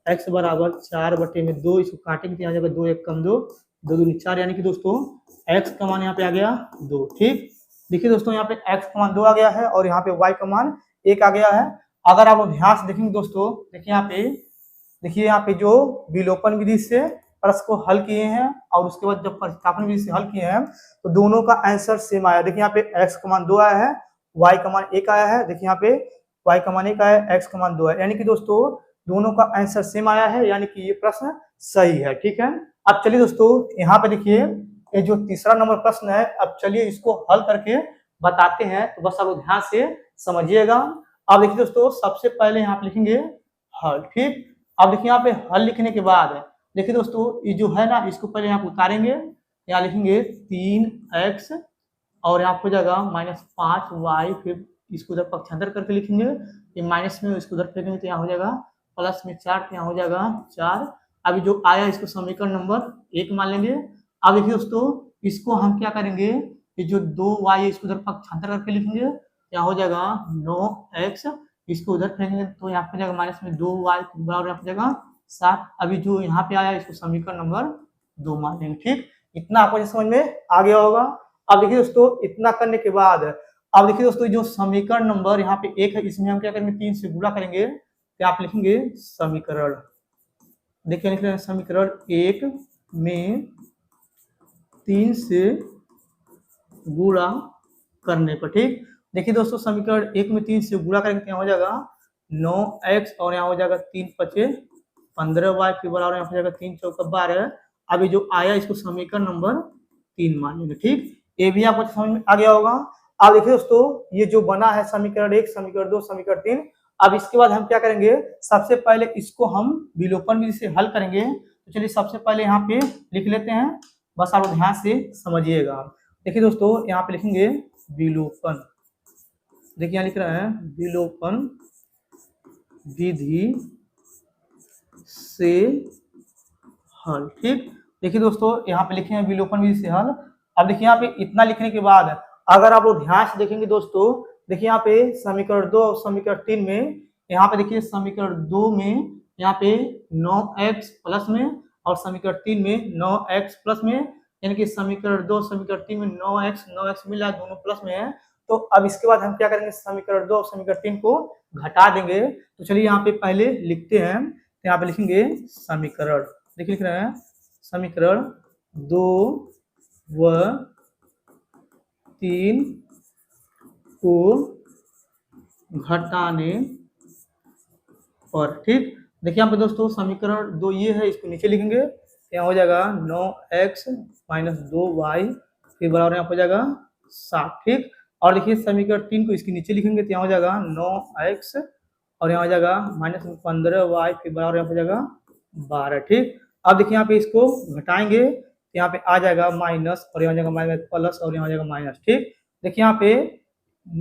x बराबर 4 बटे में 2, इसको काटेंगे तो यहाँ जाएगा 2 1 कम 2 2 दूनी 4, यानी कि दोस्तों x का मान यहाँ पे आ गया 2। ठीक, देखिए दोस्तों यहाँ पे x का मान 2 आ गया है और यहाँ पे y का मान 1 आ गया है। अगर आप ध्यान से देखेंगे दोस्तों, देखिए यहाँ पे जो विलोपन विधि से प्रश्न को हल किए हैं और उसके बाद जब प्रतिस्थापन विधि से हल किए हैं तो दोनों का आंसर सेम आया। देखिए यहाँ पे x का मान 2 आया है, y का मान 1 आया है, देखिए यहाँ पे y का मान 1 आया है, x का मान 2 है, यानी कि दोस्तों दोनों का आंसर सेम आया है, यानी कि ये प्रश्न सही है। ठीक है, अब चलिए दोस्तों यहाँ पे देखिए ये जो तीसरा नंबर प्रश्न है, अब चलिए इसको हल करके बताते हैं, तो बस आप ध्यान से समझिएगा। अब देखिए दोस्तों सबसे पहले यहाँ पे लिखेंगे हल। ठीक, अब देखिए यहाँ पे हल लिखने के बाद देखिए दोस्तों ये जो है ना इसको पहले यहाँ पे उतारेंगे, यहाँ लिखेंगे 3x और यहाँ हो जाएगा माइनस 5y, फिर इसको उधर पक्षांतर करके लिखेंगे, ये माइनस में इसको उधर फेंकेंगे तो यहाँ हो जाएगा प्लस में 4, तो यहाँ हो जाएगा 4। अभी जो आया इसको समीकरण नंबर 1 मान लेंगे। अब देखिए दोस्तों इसको हम क्या करेंगे, ये जो 2y है इसको उधर पक्षांतर करके लिखेंगे, यहाँ हो जाएगा 9x, इसको उधर फेंकेंगे तो यहाँ पे जाएगा माइनस में 2y बराबर यहाँ पे जाएगा 7। अभी जो यहाँ पे आया इसको समीकरण नंबर 2 मान लेंगे। ठीक, इतना आपको समझ में आ गया होगा। अब देखिए दोस्तों इतना करने के बाद अब देखिए दोस्तों जो समीकरण नंबर यहाँ पे 1 है इसमें हम क्या करेंगे 3 से गुणा करेंगे, तो आप लिखेंगे समीकरण, देखिए लिख रहे हैं समीकरण 1 में 3 से गुणा करने पर। ठीक, देखिए दोस्तों समीकरण 1 में 3 से गुणा करेंगे यहाँ हो जाएगा 9x और यहाँ हो जाएगा 3 5 15y के बराबर यहाँ हो जाएगा 3 चौका 12। अभी जो आया इसको समीकरण नंबर 3 मानेंगे। ठीक, ये भी आपको समझ में आ गया होगा। अब देखिए दोस्तों ये जो बना है समीकरण 1 समीकरण 2 समीकरण 3, अब इसके बाद हम क्या करेंगे, सबसे पहले इसको हम विलोपन विधि से हल करेंगे, तो चलिए सबसे पहले यहाँ पे लिख लेते हैं, बस आप लोग ध्यान से समझिएगा। देखिए दोस्तों यहाँ पे लिखेंगे विलोपन। देखिए यहाँ लिख रहे हैं विलोपन विधि से हल। ठीक, देखिए दोस्तों यहाँ पे लिखे हैं विलोपन विधि से हल। अब देखिए यहाँ पे इतना लिखने के बाद अगर आप लोग ध्यान से देखेंगे दोस्तों, देखिए यहाँ पे समीकरण 2 और समीकरण 3 में, यहाँ पे देखिए समीकरण 2 में यहाँ पे 9x प्लस में और समीकरण 3 में 9x प्लस में, यानी कि समीकरण 2 समीकरण 3 में 9x मिला, दोनों प्लस में है। तो अब इसके बाद हम क्या करेंगे, समीकरण 2 और समीकरण 3 को घटा देंगे। तो चलिए यहाँ पे पहले लिखते हैं, तो यहाँ पे लिखेंगे समीकरण, देखिए लिख रहे हैं समीकरण 2 व 3 को घटाने पर। ठीक, देखिए यहाँ पे दोस्तों समीकरण 2 ये है, इसको नीचे लिखेंगे, यहाँ हो जाएगा 9x माइनस 2y फिर बराबर यहाँ हो जाएगा 7। ठीक, और देखिए समीकरण 3 को इसके नीचे लिखेंगे, तो यहाँ हो जाएगा 9x और यहाँ हो जाएगा माइनस 15y फिर बराबर यहाँ हो जाएगा 12। ठीक, अब देखिए यहाँ पे इसको घटाएंगे, तो यहाँ पे आ जाएगा माइनस और यहाँ हो जाएगा माइनस प्लस और यहाँ हो जाएगा माइनस। ठीक, देखिए यहाँ पे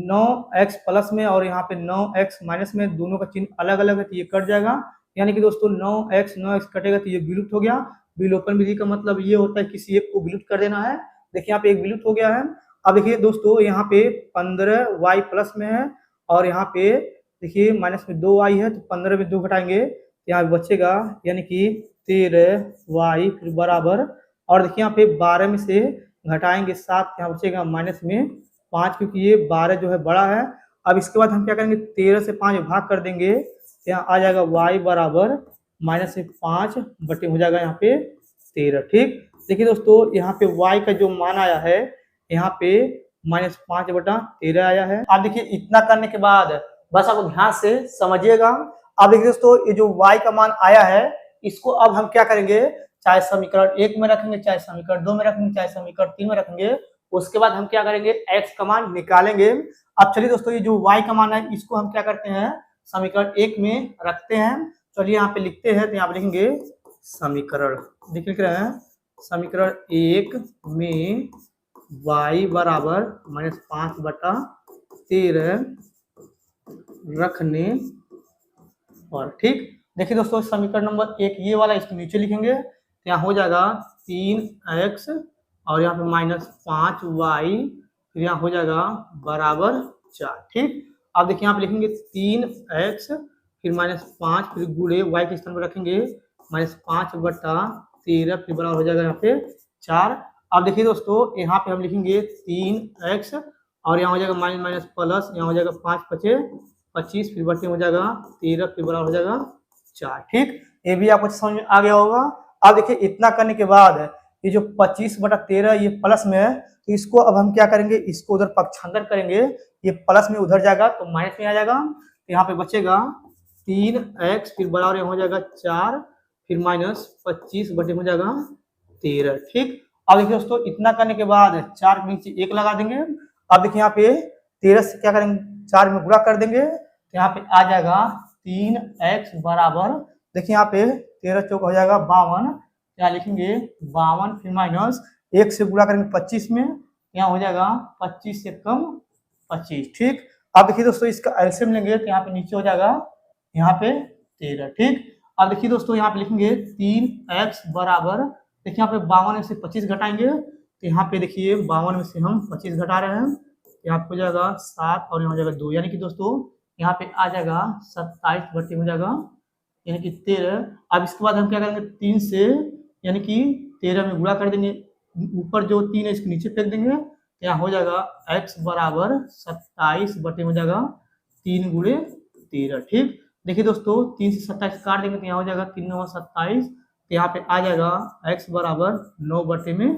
9x प्लस में और यहाँ पे 9x माइनस में दोनों का चिन्ह अलग अलग है, तो ये कट जाएगा, यानी कि दोस्तों 9x कटेगा तो ये विलुप्त हो गया। विलोपन विधि का मतलब ये होता है किसी एक को विलुप्त कर देना है। देखिए यहाँ पे एक विलुप्त हो गया है। अब देखिए दोस्तों यहाँ पे 15y प्लस में है और यहाँ पे देखिए माइनस में 2y है, तो 15 में 2 घटाएंगे तो यहाँ बचेगा यानी कि 13y फिर बराबर, और देखिए यहाँ पे 12 में से घटाएंगे 7, यहाँ बचेगा माइनस में 5, क्योंकि ये 12 जो है बड़ा है। अब इसके बाद हम क्या करेंगे, 13 से 5 भाग कर देंगे, यहाँ आ जाएगा y बराबर माइनस में 5 बटे हो जाएगा यहाँ पे 13। ठीक, देखिए दोस्तों यहाँ पे y का जो मान आया है यहाँ पे माइनस 5 बटा 13 आया है। अब देखिए इतना करने के बाद बस आप ध्यान से समझिएगा। अब देखिए दोस्तों ये जो y का मान आया है इसको अब हम क्या करेंगे, चाहे समीकरण 1 में रखेंगे, चाहे समीकरण 2 में रखेंगे, चाहे समीकरण 3 में रखेंगे, उसके बाद हम क्या करेंगे x का मान निकालेंगे। अब चलिए दोस्तों ये जो y का मान है इसको हम क्या करते हैं, समीकरण 1 में रखते हैं। चलिए यहाँ पे लिखते हैं, तो यहाँ पे लिखेंगे समीकरण, देखिए लिख रहे हैं समीकरण 1 में y बराबर माइनस 5 बटा 13 रखने पर। ठीक, देखिए दोस्तों समीकरण नंबर 1 ये वाला, इसको नीचे लिखेंगे, तो यहाँ हो जाएगा 3x और यहाँ पे माइनस 5y फिर यहाँ हो जाएगा बराबर 4। ठीक, अब देखिए यहाँ पे लिखेंगे 3x फिर माइनस 5 फिर गुणे y के स्थान पर रखेंगे माइनस 5 बटा 13 फिर बराबर हो जाएगा यहाँ पे 4। अब देखिए दोस्तों यहाँ पे हम लिखेंगे 3x और यहाँ हो जाएगा माइनस माइनस प्लस, यहाँ हो जाएगा 5 पचे 25 फिर बटे हो जाएगा 13 फिर बराबर हो जाएगा 4। ठीक, ये भी आपको समझ में आ गया होगा। अब देखिए इतना करने के बाद ये जो 25 बटा 13 ये प्लस में है, तो इसको अब हम क्या करेंगे, इसको उधर पक्षांतर करेंगे, ये प्लस में उधर जाएगा तो माइनस में आ जाएगा, तो यहाँ पे बचेगा 3x फिर बराबर हो जाएगा 4 फिर माइनस 25 बटे हो जाएगा 13। ठीक, अब देखिए दोस्तों इतना करने के बाद 4 के नीचे 1 लगा देंगे। अब देखिए यहाँ पे 13 से क्या करेंगे, 4 में गुणा कर देंगे, तो यहाँ पे आ जाएगा 3x बराबर, देखिए यहाँ पे 13 चौक हो जाएगा 52, यहाँ लिखेंगे 52 फिर माइनस 1 से गुणा करेंगे 25 में, यहाँ हो जाएगा 25 से कम 25। ठीक, अब देखिए दोस्तों इसका एलसीएम लेंगे, तो यहाँ पे नीचे हो जाएगा यहाँ पे 13। ठीक, अब देखिए दोस्तों यहाँ पे लिखेंगे 3x बराबर, देखिए यहाँ पे 52 में से 25 घटाएंगे, तो यहाँ पे देखिए 52 में से हम 25 घटा रहे हैं, यहाँ पे हो जाएगा 7 और यहाँ हो जाएगा 2, यानी कि दोस्तों यहाँ पे आ जाएगा 27 बटे हो जाएगा यानी कि 13। अब इसके बाद हम क्या करेंगे, 3 से यानी कि 13 में गुणा कर देंगे, ऊपर जो 3 है इसको नीचे फेंक देंगे, तो यहाँ हो जाएगा x बराबर 27 बटे हो जाएगा 3 गुणे 13। ठीक, देखिए दोस्तों 3 से 27 काट देंगे, तो यहाँ हो जाएगा 3 9 27, तो यहाँ पे आ जाएगा x बराबर 9 बटे में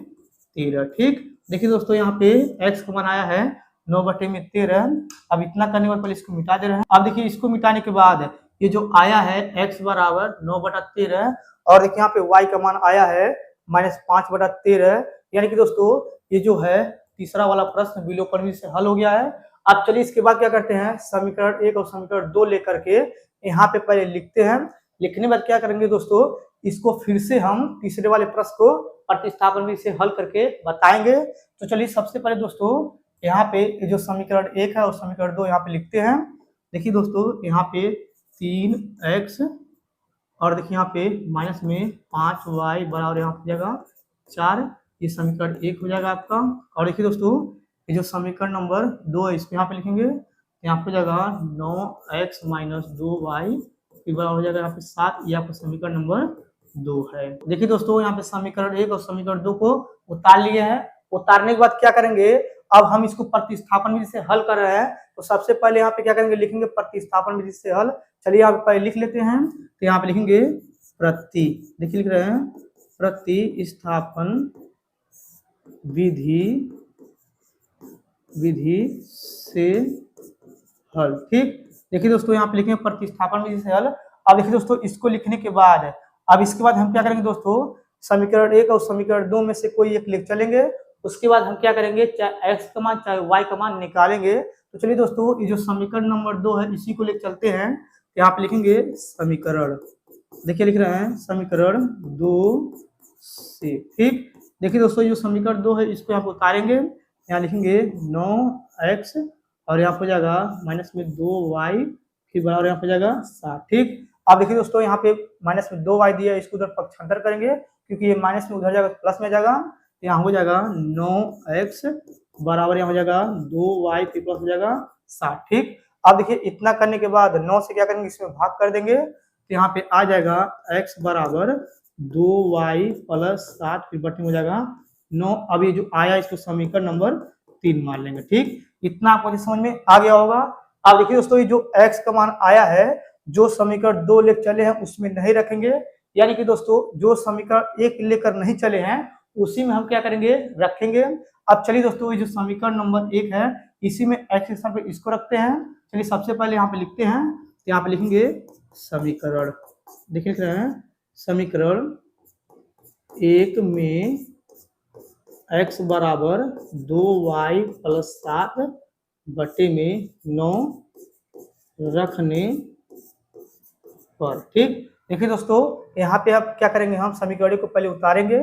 13। ठीक, देखिए दोस्तों यहाँ पे x को बनाया है 9 बटे में 13। अब इतना करने के बाद पहले इसको मिटा दे रहे हैं। अब देखिए इसको मिटाने के बाद ये जो आया है x बराबर 9 बटा 13 और देखिए यहाँ पे y का मान आया है माइनस 5 बटा 13, यानी कि दोस्तों ये जो है तीसरा वाला प्रश्न विलोपन विधि से हल हो गया है। अब चलिए इसके बाद क्या करते हैं, समीकरण 1 और समीकरण 2 लेकर के यहाँ पे पहले लिखते हैं। लिखने के बाद क्या करेंगे दोस्तों, इसको फिर से हम तीसरे वाले प्रश्न को प्रतिस्थापन विधि से हल करके बताएंगे। तो चलिए सबसे पहले दोस्तों यहाँ पे जो समीकरण 1 है और समीकरण 2 यहाँ पे लिखते हैं। देखिए दोस्तों यहाँ पे 3x और देखिए यहाँ पे माइनस में 5y बराबर यहाँ हो जाएगा 4, ये समीकरण 1 हो जाएगा आपका। और देखिए दोस्तों ये जो समीकरण नंबर 2 है इसको यहाँ पे लिखेंगे, यहाँ पे हो जाएगा 9x माइनस 2y बराबर हो जाएगा यहाँ पे 7, ये आपका समीकरण नंबर 2 है। देखिए दोस्तों यहाँ पे समीकरण 1 और समीकरण 2 को उतार लिए हैं। उतारने के बाद क्या करेंगे, अब हम इसको प्रतिस्थापन विधि से हल कर रहे हैं। तो सबसे पहले यहाँ पे क्या करेंगे, लिखेंगे प्रतिस्थापन विधि से हल। चलिए यहाँ पे पहले लिख लेते हैं। तो यहाँ पे लिखेंगे देखिए लिख रहे हैं प्रतिस्थापन विधि से हल। ठीक, देखिए दोस्तों यहाँ पे लिखेंगे प्रतिस्थापन विधि से हल। अब देखिए दोस्तों इसको लिखने के बाद अब इसके बाद हम क्या करेंगे दोस्तों, समीकरण 1 और समीकरण 2 में से कोई एक लेकर चलेंगे। उसके बाद हम क्या करेंगे, चाहे x का मान चाहे y का मान निकालेंगे। तो चलिए दोस्तों ये जो समीकरण नंबर 2 है इसी को लेकर चलते हैं। यहाँ पे लिखेंगे समीकरण, देखिए लिख रहे हैं समीकरण 2 से। ठीक, देखिए दोस्तों जो समीकरण 2 है इसको यहाँ पे उतारेंगे। यहाँ लिखेंगे 9x और यहाँ हो जाएगा माइनस में 2y फिर बराबर यहाँ हो जाएगा 7। ठीक, अब देखिए दोस्तों यहाँ पे माइनस में 2y दिया है, इसको उधर पक्षांतर करेंगे क्योंकि ये माइनस में उधर जाएगा प्लस में जाएगा। तो यहाँ हो जाएगा 9x बराबर यहाँ हो जाएगा 2y फिर प्लस हो जाएगा 7। ठीक, अब देखिए इतना करने के बाद 9 से क्या करेंगे, इसमें भाग कर देंगे। तो यहाँ पे आ जाएगा x बराबर 2y प्लस 7 फिर बटे हो जाएगा 9। अब ये जो आया इसको समीकरण नंबर 3 मान लेंगे। ठीक, इतना आपको समझ में आ गया होगा। अब देखिए दोस्तों ये जो x का मान आया है जो समीकरण 2 लेकर चले हैं उसमें नहीं रखेंगे, यानी कि दोस्तों जो समीकरण 1 लेकर नहीं चले हैं उसी में हम क्या करेंगे, रखेंगे। अब चलिए दोस्तों ये जो समीकरण नंबर 1 है इसी में x के स्थान पे इसको रखते हैं। चलिए सबसे पहले यहाँ पे लिखते हैं। तो यहाँ पे लिखेंगे समीकरण, देखिए लिख रहे हैं समीकरण 1 में x बराबर 2y प्लस 7 बटे में 9 रखने पर। ठीक, देखिए दोस्तों यहाँ पे अब क्या करेंगे, हम समीकरण को पहले उतारेंगे।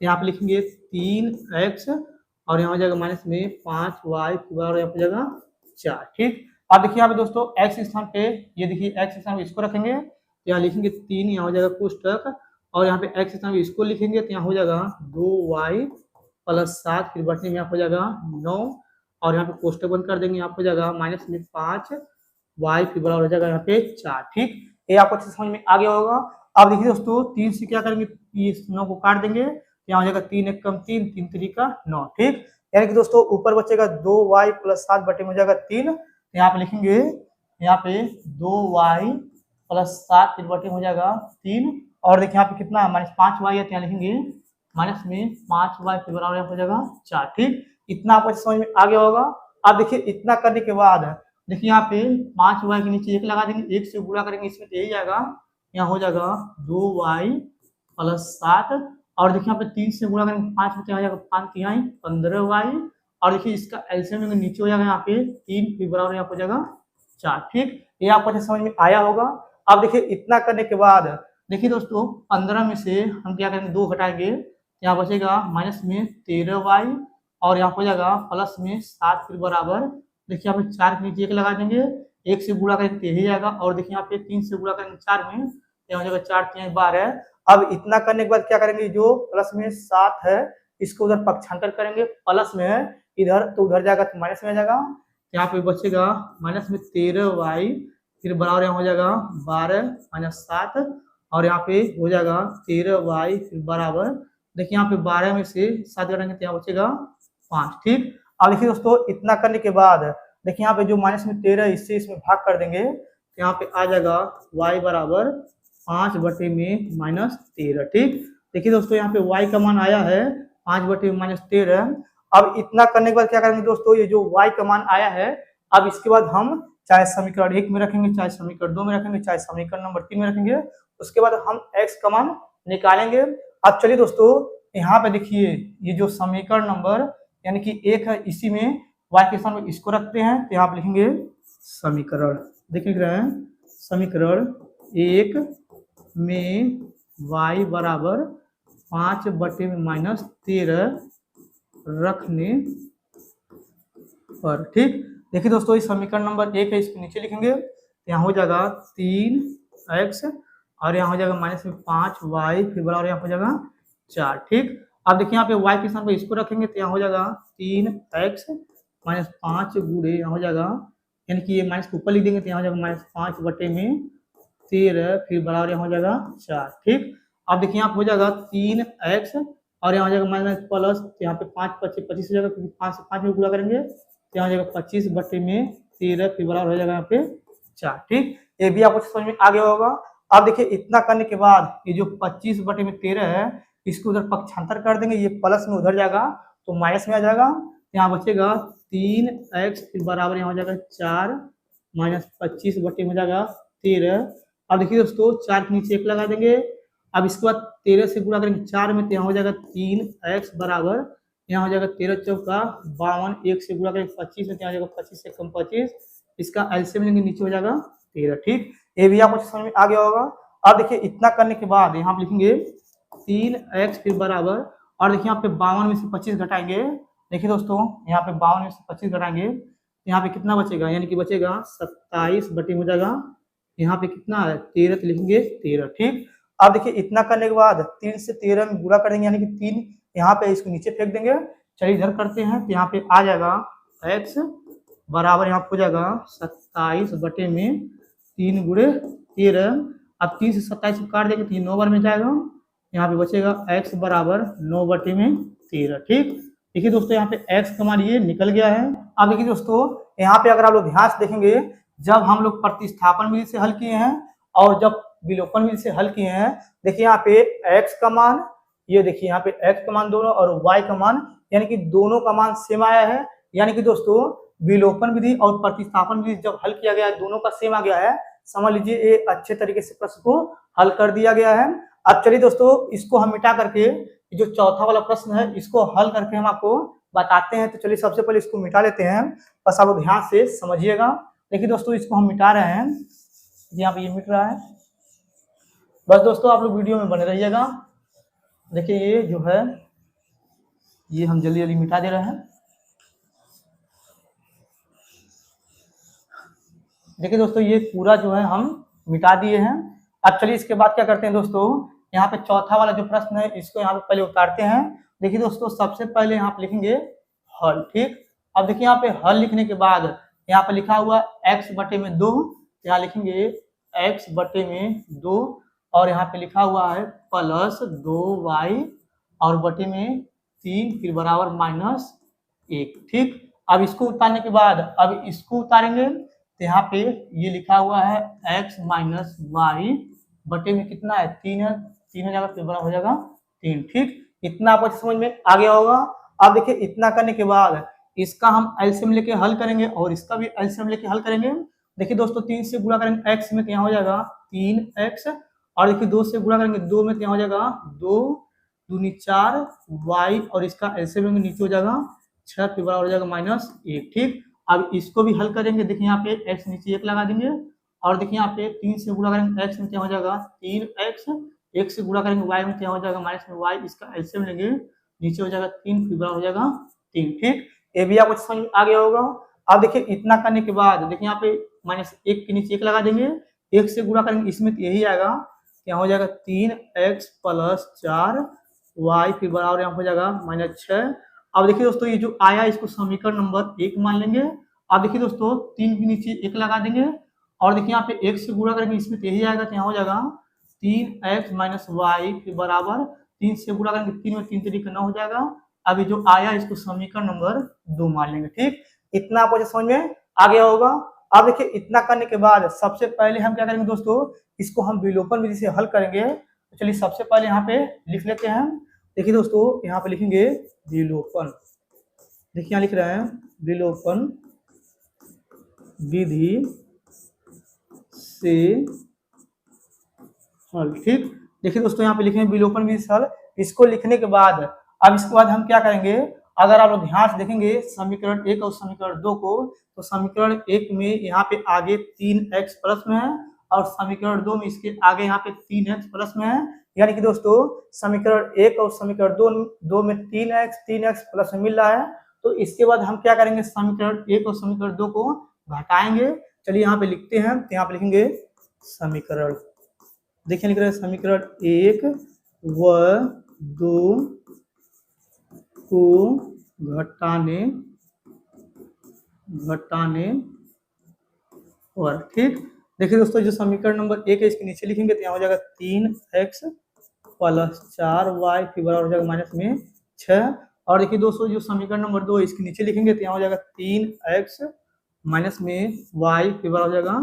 यहाँ पे लिखेंगे 3x और यहाँ हो जाएगा माइनस में 5y बराबर यहाँ हो जाएगा 4। ठीक, अब देखिए यहाँ पे दोस्तों x स्थान पे ये देखिए x स्थान पे इसको रखेंगे। यहाँ लिखेंगे 3, यहाँ हो जाएगा कोष्टक और यहाँ पे x स्थान पे इसको लिखेंगे। तो यहाँ हो जाएगा 2y प्लस 7 फिर बटने में यहाँ हो जाएगा 9 और यहाँ पे कोष्टक बंद कर देंगे। यहाँ हो जाएगा माइनस में 5y फिर बराबर हो जाएगा यहाँ पे 4। ठीक, ये आपको अच्छे से समझ में आ गया होगा। अब देखिए दोस्तों 3 से क्या करेंगे, इस 9 को काट देंगे। यहाँ हो जाएगा 3 एक कम 3, 3 3 का 9। ठीक, यानी कि दोस्तों ऊपर बचेगा 2y प्लस 7 बटे में हो जाएगा 3। यहाँ पे लिखेंगे यहाँ पे 2y प्लस 7 फिर बटे हो जाएगा 3 और देखिए यहाँ पे कितना माइनस 5y है। तो यहाँ लिखेंगे माइनस में 5y फिर बराबर हो जाएगा 4। ठीक, इतना आपको समझ में आ गया होगा। अब देखिए इतना करने के बाद देखिए यहाँ पे 5y के नीचे 1 लगा देंगे, 1 से गुणा करेंगे इसमें तो यही जाएगा। यहाँ हो जाएगा 2y प्लस 7 और देखिए यहाँ पे 3 से गुणा करेंगे 5 बचे हो जाएगा 5 3 15y और देखिए इसका एलसीएम में नीचे हो जाएगा यहाँ पे 3 फिर बराबर यहाँ हो जाएगा 4। ठीक, ये आपको अच्छे समझ में आया होगा। अब देखिए इतना करने के बाद देखिए दोस्तों 15 में से हम क्या करेंगे 2 घटाएंगे, यहाँ बचेगा माइनस में 13y और यहाँ हो जाएगा प्लस में 7 फिर बराबर देखिए यहाँ पे 4 के नीचे 1 लगा देंगे, 1 से गुणा करेंगे तो यही जाएगा और देखिए यहाँ पे 3 से गुणा करेंगे 4 में यहाँ हो जाएगा 4 3 12। अब इतना करने के बाद क्या करेंगे, जो प्लस में 7 है इसको उधर पक्षांतर करेंगे, प्लस में है इधर तो उधर जाएगा तो माइनस में आ जाएगा। यहाँ पे बचेगा माइनस में 13y फिर बराबर यहाँ हो जाएगा 12 माइनस 7 और यहाँ पे हो जाएगा 13y फिर बराबर देखिए यहाँ पे 12 में से 7 घटाएंगे तो यहाँ बचेगा 5। ठीक, अब देखिए दोस्तों इतना करने के बाद देखिए यहाँ पे जो माइनस में 13 इससे इसमें भाग कर देंगे तो यहाँ पे आ जाएगा y बराबर 5 बटे में माइनस 13। ठीक, देखिए दोस्तों यहाँ पे y का मान आया है 5 बटे में माइनस 13। अब इतना करने के बाद क्या करेंगे दोस्तों, ये जो y का मान आया है अब इसके बाद हम चाहे समीकरण 1 में रखेंगे, चाहे समीकरण 2 में रखेंगे, चाहे समीकरण नंबर 3 में रखेंगे, उसके बाद हम x का मान निकालेंगे। अब चलिए दोस्तों यहाँ पे देखिए ये जो समीकरण नंबर यानी कि 1 है इसी में y के स्थान में इसको रखते हैं। तो यहाँ पे लिखेंगे समीकरण, देख लिख रहे हैं समीकरण 1 में वाई बराबर 5/-13 रखने पर। ठीक, देखिए दोस्तों इस समीकरण नंबर 1 है, इसको नीचे लिखेंगे तो यहाँ हो जाएगा 3x और यहाँ हो जाएगा -5y, फिर बराबर यहाँ हो जाएगा 4। ठीक, अब देखिए यहाँ पे y के स्थान पर इसको रखेंगे तो यहाँ हो जाएगा 3x -5 गुणे यहाँ हो जाएगा, यानी कि ये माइनस को ऊपर लिख देंगे तो यहाँ हो जाएगा -5/13, फिर बराबर यहाँ हो जाएगा 4। ठीक, अब देखिए यहाँ हो जाएगा 3x और यहाँ हो जाएगा माइनस प्लस, यहाँ पे 5×5=25 हो जाएगा, क्योंकि 5 से 5 में गुणा करेंगे तो यहाँ हो जाएगा 25/13, फिर बराबर हो जाएगा यहाँ पे 4। ठीक, ये भी आपको समझ में आ गया होगा। अब देखिए इतना करने के बाद ये जो 25/13 है इसको उधर पक्षांतर कर देंगे, ये प्लस में उधर जाएगा तो माइनस में आ जाएगा, यहाँ बचेगा 3x, फिर बराबर यहाँ हो जाएगा 4 -25/में हो जाएगा 13। अब देखिए दोस्तों 4 के नीचे 1 लगा देंगे, अब इसके बाद 13 से गुणा करेंगे 4 में तो यहाँ हो जाएगा 3x बराबर यहाँ हो जाएगा 13 चौका 52, 1 से गुणा करेंगे 25 में तो यहाँ हो जाएगा 25 से कम 25, इसका एलसीएम लेंगे नीचे हो जाएगा 13। ठीक, ये भी आपको समझ में आ गया होगा। अब देखिए इतना करने के बाद यहाँ पे लिखेंगे 3x, फिर बराबर, और देखिए यहाँ पे 52 में से 25 घटाएंगे, देखिए दोस्तों यहाँ पे 52 में से 25 घटाएंगे यहाँ पे कितना बचेगा, यानी कि बचेगा 27 हो जाएगा, यहाँ पे कितना है 13 तो लिखेंगे 13। ठीक, अब देखिए इतना करने के बाद 3 से 13 में गुणा करेंगे, यानी कि 3 यहाँ पे इसको नीचे फेंक देंगे। चलिए इधर करते हैं तो यहाँ पे आ जाएगा x बराबर यहाँ हो जाएगा 27/3 गुणे 13। अब 3 से 27 को काट देंगे तो ये 9 बार में जाएगा, यहाँ पे बचेगा x बराबर 9/13। ठीक, देखिए दोस्तों यहाँ पे x का मान ये निकल गया है। अब देखिए दोस्तों यहाँ पे अगर आप लोग ध्यान से देखेंगे, जब हम लोग प्रतिस्थापन विधि से हल किए हैं और जब विलोपन विधि से हल किए हैं, देखिए यहाँ पे x का मान, ये देखिए यहाँ पे x का मान दोनों और y का मान, यानी कि दोनों का मान सेम आया है। यानी कि दोस्तों विलोपन विधि और प्रतिस्थापन विधि जब हल किया गया है दोनों का सेम आ गया है, समझ लीजिए ये अच्छे तरीके से प्रश्न को हल कर दिया गया है। अब चलिए दोस्तों इसको हम मिटा करके जो चौथा वाला प्रश्न है इसको हल करके हम आपको बताते हैं। तो चलिए सबसे पहले इसको मिटा लेते हैं, बस आप ध्यान से समझिएगा। देखिए दोस्तों इसको हम मिटा रहे हैं, यहाँ पे ये मिट रहा है, बस दोस्तों आप लोग वीडियो में बने रहिएगा। देखिए ये जो है ये हम जल्दी जल्दी मिटा दे रहे हैं। देखिए दोस्तों ये पूरा जो है हम मिटा दिए हैं। अब चलिए इसके बाद क्या करते हैं दोस्तों, यहाँ पे चौथा वाला जो प्रश्न है इसको यहाँ पे पहले उतारते हैं। देखिए दोस्तों सबसे पहले यहाँ पे लिखेंगे हल। ठीक, अब देखिए यहाँ पे हल लिखने के बाद यहाँ पे लिखा हुआ x/2, यहाँ लिखेंगे x/2 और यहाँ पे लिखा हुआ है प्लस 2y और बटे में 3, फिर बराबर -1। ठीक, अब इसको उतारने के बाद अब इसको उतारेंगे तो यहाँ पे ये लिखा हुआ है x - y बटे में कितना है 3 है, 3 हो जाएगा, फिर बराबर हो जाएगा 3। ठीक, इतना आपको समझ में आ गया होगा। अब देखिए इतना करने के बाद इसका हम एलसीएम लेके हल करेंगे और इसका भी एलसीएम लेके हल करेंगे। देखिए दोस्तों 3 से गुणा करेंगे x में तो यहाँ हो जाएगा 3x, और देखिए 2 से गुणा करेंगे 2 में तो यहाँ हो जाएगा 2 दूनी 4 y, और इसका एलसीएम लेंगे नीचे हो जाएगा 6, फिर बराबर हो जाएगा -1। ठीक, अब इसको भी हल करेंगे। देखिए यहाँ पे x नीचे 1 लगा देंगे, और देखिए यहाँ पे 3 से गुणा करेंगे x में क्या हो जाएगा 3x, 1 से गुणा करेंगे y में क्या हो जाएगा -y, इसका एलसीएम लेंगे नीचे हो जाएगा 3, फिर बराबर हो जाएगा 3। ठीक, ये भी आपको समझ में आ गया होगा। अब देखिए इतना करने के बाद देखिए यहाँ पे -1 के नीचे 1 लगा देंगे, 1 से गुणा करेंगे इसमें तो यही आएगा, क्या हो जाएगा 3x + 4y, फिर बराबर यहाँ हो जाएगा -6। अब देखिए दोस्तों ये जो आया इसको समीकरण नंबर 1 मान लेंगे। अब देखिए दोस्तों 3 के नीचे 1 लगा देंगे, और देखिए यहाँ पे 1 से गुणा करेंगे इसमें तो यही आएगा, तो यहाँ हो जाएगा 3x - y, फिर बराबर 3 से गुणा करेंगे 3 में 3 तरीके 9 हो जाएगा। अभी जो आया इसको समीकरण नंबर 2 मान लेंगे। ठीक, इतना आपको समझ में आ गया होगा। अब देखिए इतना करने के बाद सबसे पहले हम क्या करेंगे दोस्तों, इसको हम विलोपन विधि से हल करेंगे। तो चलिए सबसे पहले यहाँ पे लिख लेते हैं। देखिए दोस्तों यहाँ पे लिखेंगे विलोपन, देखिए यहाँ लिख रहे हैं विलोपन विधि से हल। ठीक, देखिए दोस्तों यहाँ पे लिखेंगे विलोपन विधि से हल। इसको लिखने के बाद अब इसके बाद हम क्या करेंगे, अगर आप लोग ध्यान से देखेंगे समीकरण 1 और समीकरण 2 को, तो समीकरण 1 में यहाँ पे आगे 3x प्लस में है, और समीकरण 2 में इसके आगे यहाँ पे 3x प्लस में है। यानी कि दोस्तों समीकरण 1 और समीकरण 2 में 3x प्लस में मिल रहा है। तो इसके बाद हम क्या करेंगे, समीकरण 1 और समीकरण 2 को घटाएंगे। चलिए यहाँ पे लिखते हैं, तो यहाँ पे लिखेंगे समीकरण, देखिए लिख रहे हैं समीकरण 1 व 2 को घटाने और ठीक। देखिए दोस्तों जो समीकरण नंबर 1 है इसके नीचे लिखेंगे तो यहाँ हो जाएगा 3x प्लस 4y फिर बराबर हो जाएगा माइनस में 6। और देखिए दोस्तों जो समीकरण नंबर 2 है इसके नीचे लिखेंगे तो यहाँ हो जाएगा 3x माइनस में y फिर बराबर हो जाएगा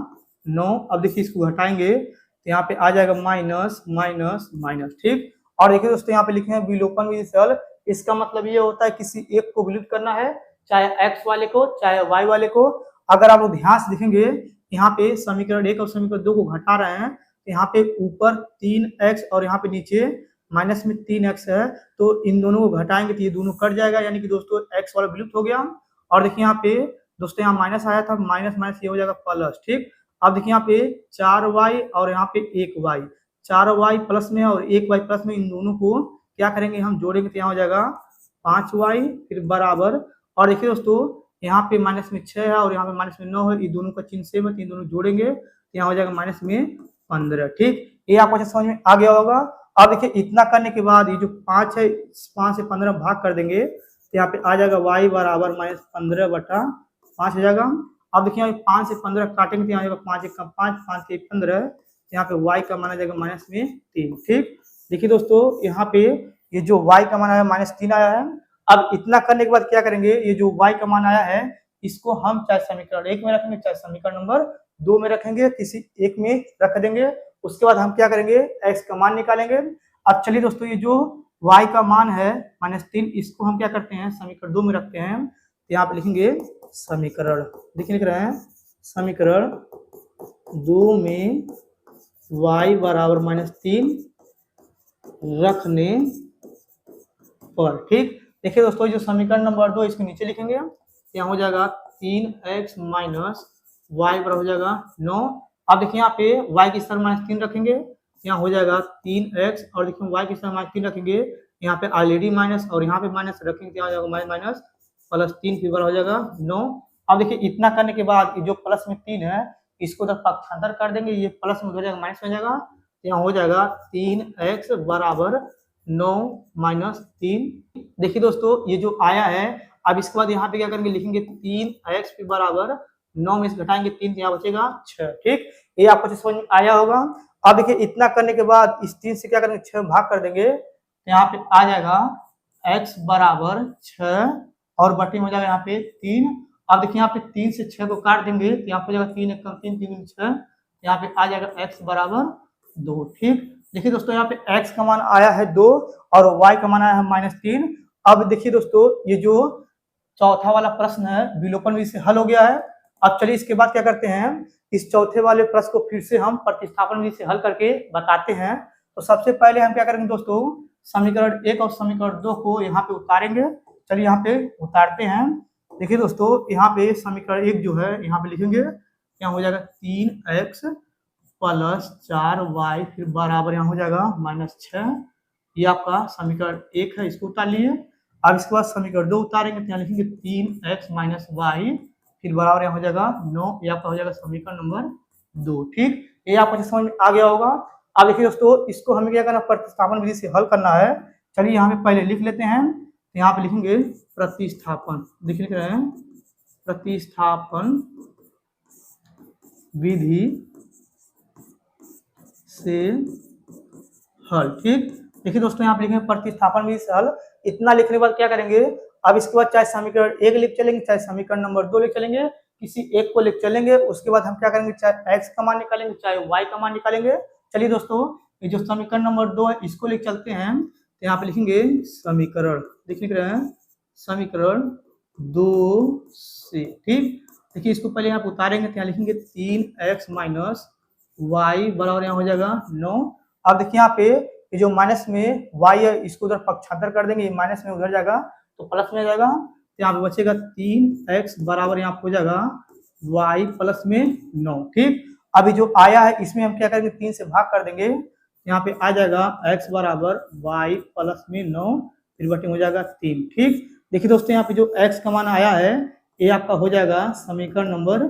9। अब देखिए इसको घटाएंगे तो यहाँ पे आ जाएगा माइनस माइनस माइनस, ठीक। और देखिए दोस्तों यहाँ पे लिखे हैं विलोपन विधि से हल। इसका मतलब ये होता है किसी एक को विलुप्त करना है, चाहे x वाले को चाहे y वाले को। अगर आप लोग ध्यान से देखेंगे यहाँ पे समीकरण 1 और समीकरण 2 को घटा रहे हैं तो यहाँ पे ऊपर 3x और यहाँ पे नीचे माइनस में 3x है, तो इन दोनों को घटाएंगे तो ये दोनों कट जाएगा, यानी कि दोस्तों x वाला विलुप्त हो गया। और देखिए यहाँ पे दोस्तों यहाँ माइनस आया था, माइनस माइनस ये हो जाएगा प्लस, ठीक। अब देखिए यहाँ पे 4y और यहाँ पे 1y, 4y प्लस में और 1y प्लस में, इन दोनों को क्या करेंगे हम जोड़ेंगे तो यहाँ हो जाएगा 5y फिर बराबर। और देखिए दोस्तों यहाँ पे माइनस में 6 है और यहाँ पे माइनस में 9 है, ये दोनों का चिन्ह सेम है, इन दोनों जोड़ेंगे तो यहाँ हो जाएगा माइनस में 15, ठीक। ये आपको अच्छा समझ में आ गया होगा। अब देखिए इतना करने के बाद ये जो 5 है, 5 से 15 भाग कर देंगे तो यहाँ पे आ जाएगा y बराबर माइनस 15/5 हो जाएगा। अब देखिए यहाँ 5 से 15 काटेंगे तो यहाँ आएगा 5 1 5, 5 के 15, यहाँ पे y का मान आ जाएगा माइनस में 3, ठीक। देखिए दोस्तों यहाँ पे ये जो y का मान आया माइनस 3 आया है। अब इतना करने के बाद क्या करेंगे, ये जो y का मान आया है इसको हम चाहे समीकरण 1 में रखेंगे चाहे समीकरण नंबर 2 में रखेंगे, किसी एक में रख देंगे। उसके बाद हम क्या करेंगे, x का मान निकालेंगे। अब चलिए दोस्तों ये जो y का मान है -3, इसको हम क्या करते हैं समीकरण 2 में रखते हैं। तो यहाँ पे लिखेंगे समीकरण, देखिए लिख रहे हैं समीकरण 2 में y बराबर -3 रखने पर, ठीक। देखिए दोस्तों जो समीकरण नंबर 2 इसके नीचे लिखेंगे, यहाँ हो जाएगा 3x माइनस y बराबर हो जाएगा 9। अब देखिए यहाँ पे y की स्थान -3 रखेंगे, यहाँ हो जाएगा 3x, और देखिए y की स्थान -3 रखेंगे, यहाँ पे ऑलरेडी माइनस और यहाँ पे माइनस रखेंगे, यहाँ हो जाएगा माइनस प्लस 3 फिर बराबर हो जाएगा 9। अब देखिए इतना करने के बाद जो प्लस में 3 है इसको उधर पक्षांतर कर देंगे, ये प्लस में हो जाएगा माइनस में हो जाएगा, यहाँ हो जाएगा 3x बराबर 9 माइनस 3। देखिए दोस्तों ये जो आया है, अब इसके बाद यहाँ पे क्या करेंगे, लिखेंगे 3x फिर बराबर 9 में से घटाएंगे 3 यहाँ बचेगा 6, ठीक। ये आपको समझ में आया होगा। अब देखिए इतना करने के बाद इस 3 से क्या करेंगे 6 भाग कर देंगे, यहाँ पे आ जाएगा x बराबर 6 और बटे में हो जाएगा यहाँ पे 3। अब देखिए यहाँ पे 3 से 6 को काट देंगे तो यहाँ पे हो जाएगा 3 1 3 3 6, यहाँ पे आ जाएगा x बराबर 2, ठीक। देखिए दोस्तों यहाँ पे x का मान आया है 2 और y का मान आया है -3। अब देखिए दोस्तों ये जो चौथा वाला प्रश्न है विलोपन विधि से हल हो गया है। अब चलिए इसके बाद क्या करते हैं, इस चौथे वाले प्रश्न को फिर से हम प्रतिस्थापन विधि से हल करके बताते हैं। तो सबसे पहले हम क्या करेंगे दोस्तों, समीकरण 1 और समीकरण 2 को यहाँ पे उतारेंगे। चलिए यहाँ पे उतारते हैं। देखिए दोस्तों यहाँ पे समीकरण 1 जो है यहाँ पे लिखेंगे, यहाँ हो जाएगा 3x प्लस 4y फिर बराबर यहाँ हो जाएगा -6। ये आपका समीकरण 1 है, इसको उतार लिए। अब इसके बाद समीकरण 2 उतारेंगे तो यहाँ लिखेंगे 3x माइनस y फिर बराबर यहाँ हो जाएगा 9। ये आपका हो जाएगा समीकरण नंबर 2, ठीक। ये आपको समझ में आ गया होगा। अब देखिए दोस्तों इसको हमें क्या करना, प्रतिस्थापन विधि से हल करना है। चलिए यहाँ पे पहले लिख लेते हैं, तो यहाँ पे लिखेंगे प्रतिस्थापन, देखिए लिख रहे हैं प्रतिस्थापन विधि से हल, ठीक। देखिए दोस्तों यहाँ पे लिखेंगे प्रतिस्थापन विधि से हल। इतना लिखने के बाद क्या करेंगे, अब इसके बाद चाहे समीकरण 1 लिख चलेंगे चाहे समीकरण नंबर 2 लिख चलेंगे, किसी एक को लिख चलेंगे। उसके बाद हम क्या करेंगे, चाहे x का मान निकालेंगे चाहे y का मान निकालेंगे। चलिए दोस्तों ये जो समीकरण नंबर 2 है इसको लिख चलते हैं। तो यहाँ पे लिखेंगे समीकरण, देख लिख रहे हैं समीकरण 2 से, ठीक। देखिए इसको पहले यहाँ पे उतारेंगे तो यहाँ लिखेंगे 3x माइनस y बराबर यहाँ हो जाएगा 9। अब देखिए यहाँ पे ये जो माइनस में y है इसको उधर पक्षांतर कर देंगे, ये माइनस में उधर जाएगा तो प्लस में जाएगा, तो यहाँ पे बचेगा 3x बराबर यहाँ हो जाएगा y प्लस में 9, ठीक। अभी जो आया है इसमें हम क्या करेंगे 3 से भाग कर देंगे, यहाँ पे आ जाएगा x बराबर y प्लस में 9 फिर बटे हो जाएगा 3। ठीक, देखिए दोस्तों यहाँ पे जो x का मान आया है ये आपका हो जाएगा समीकरण नंबर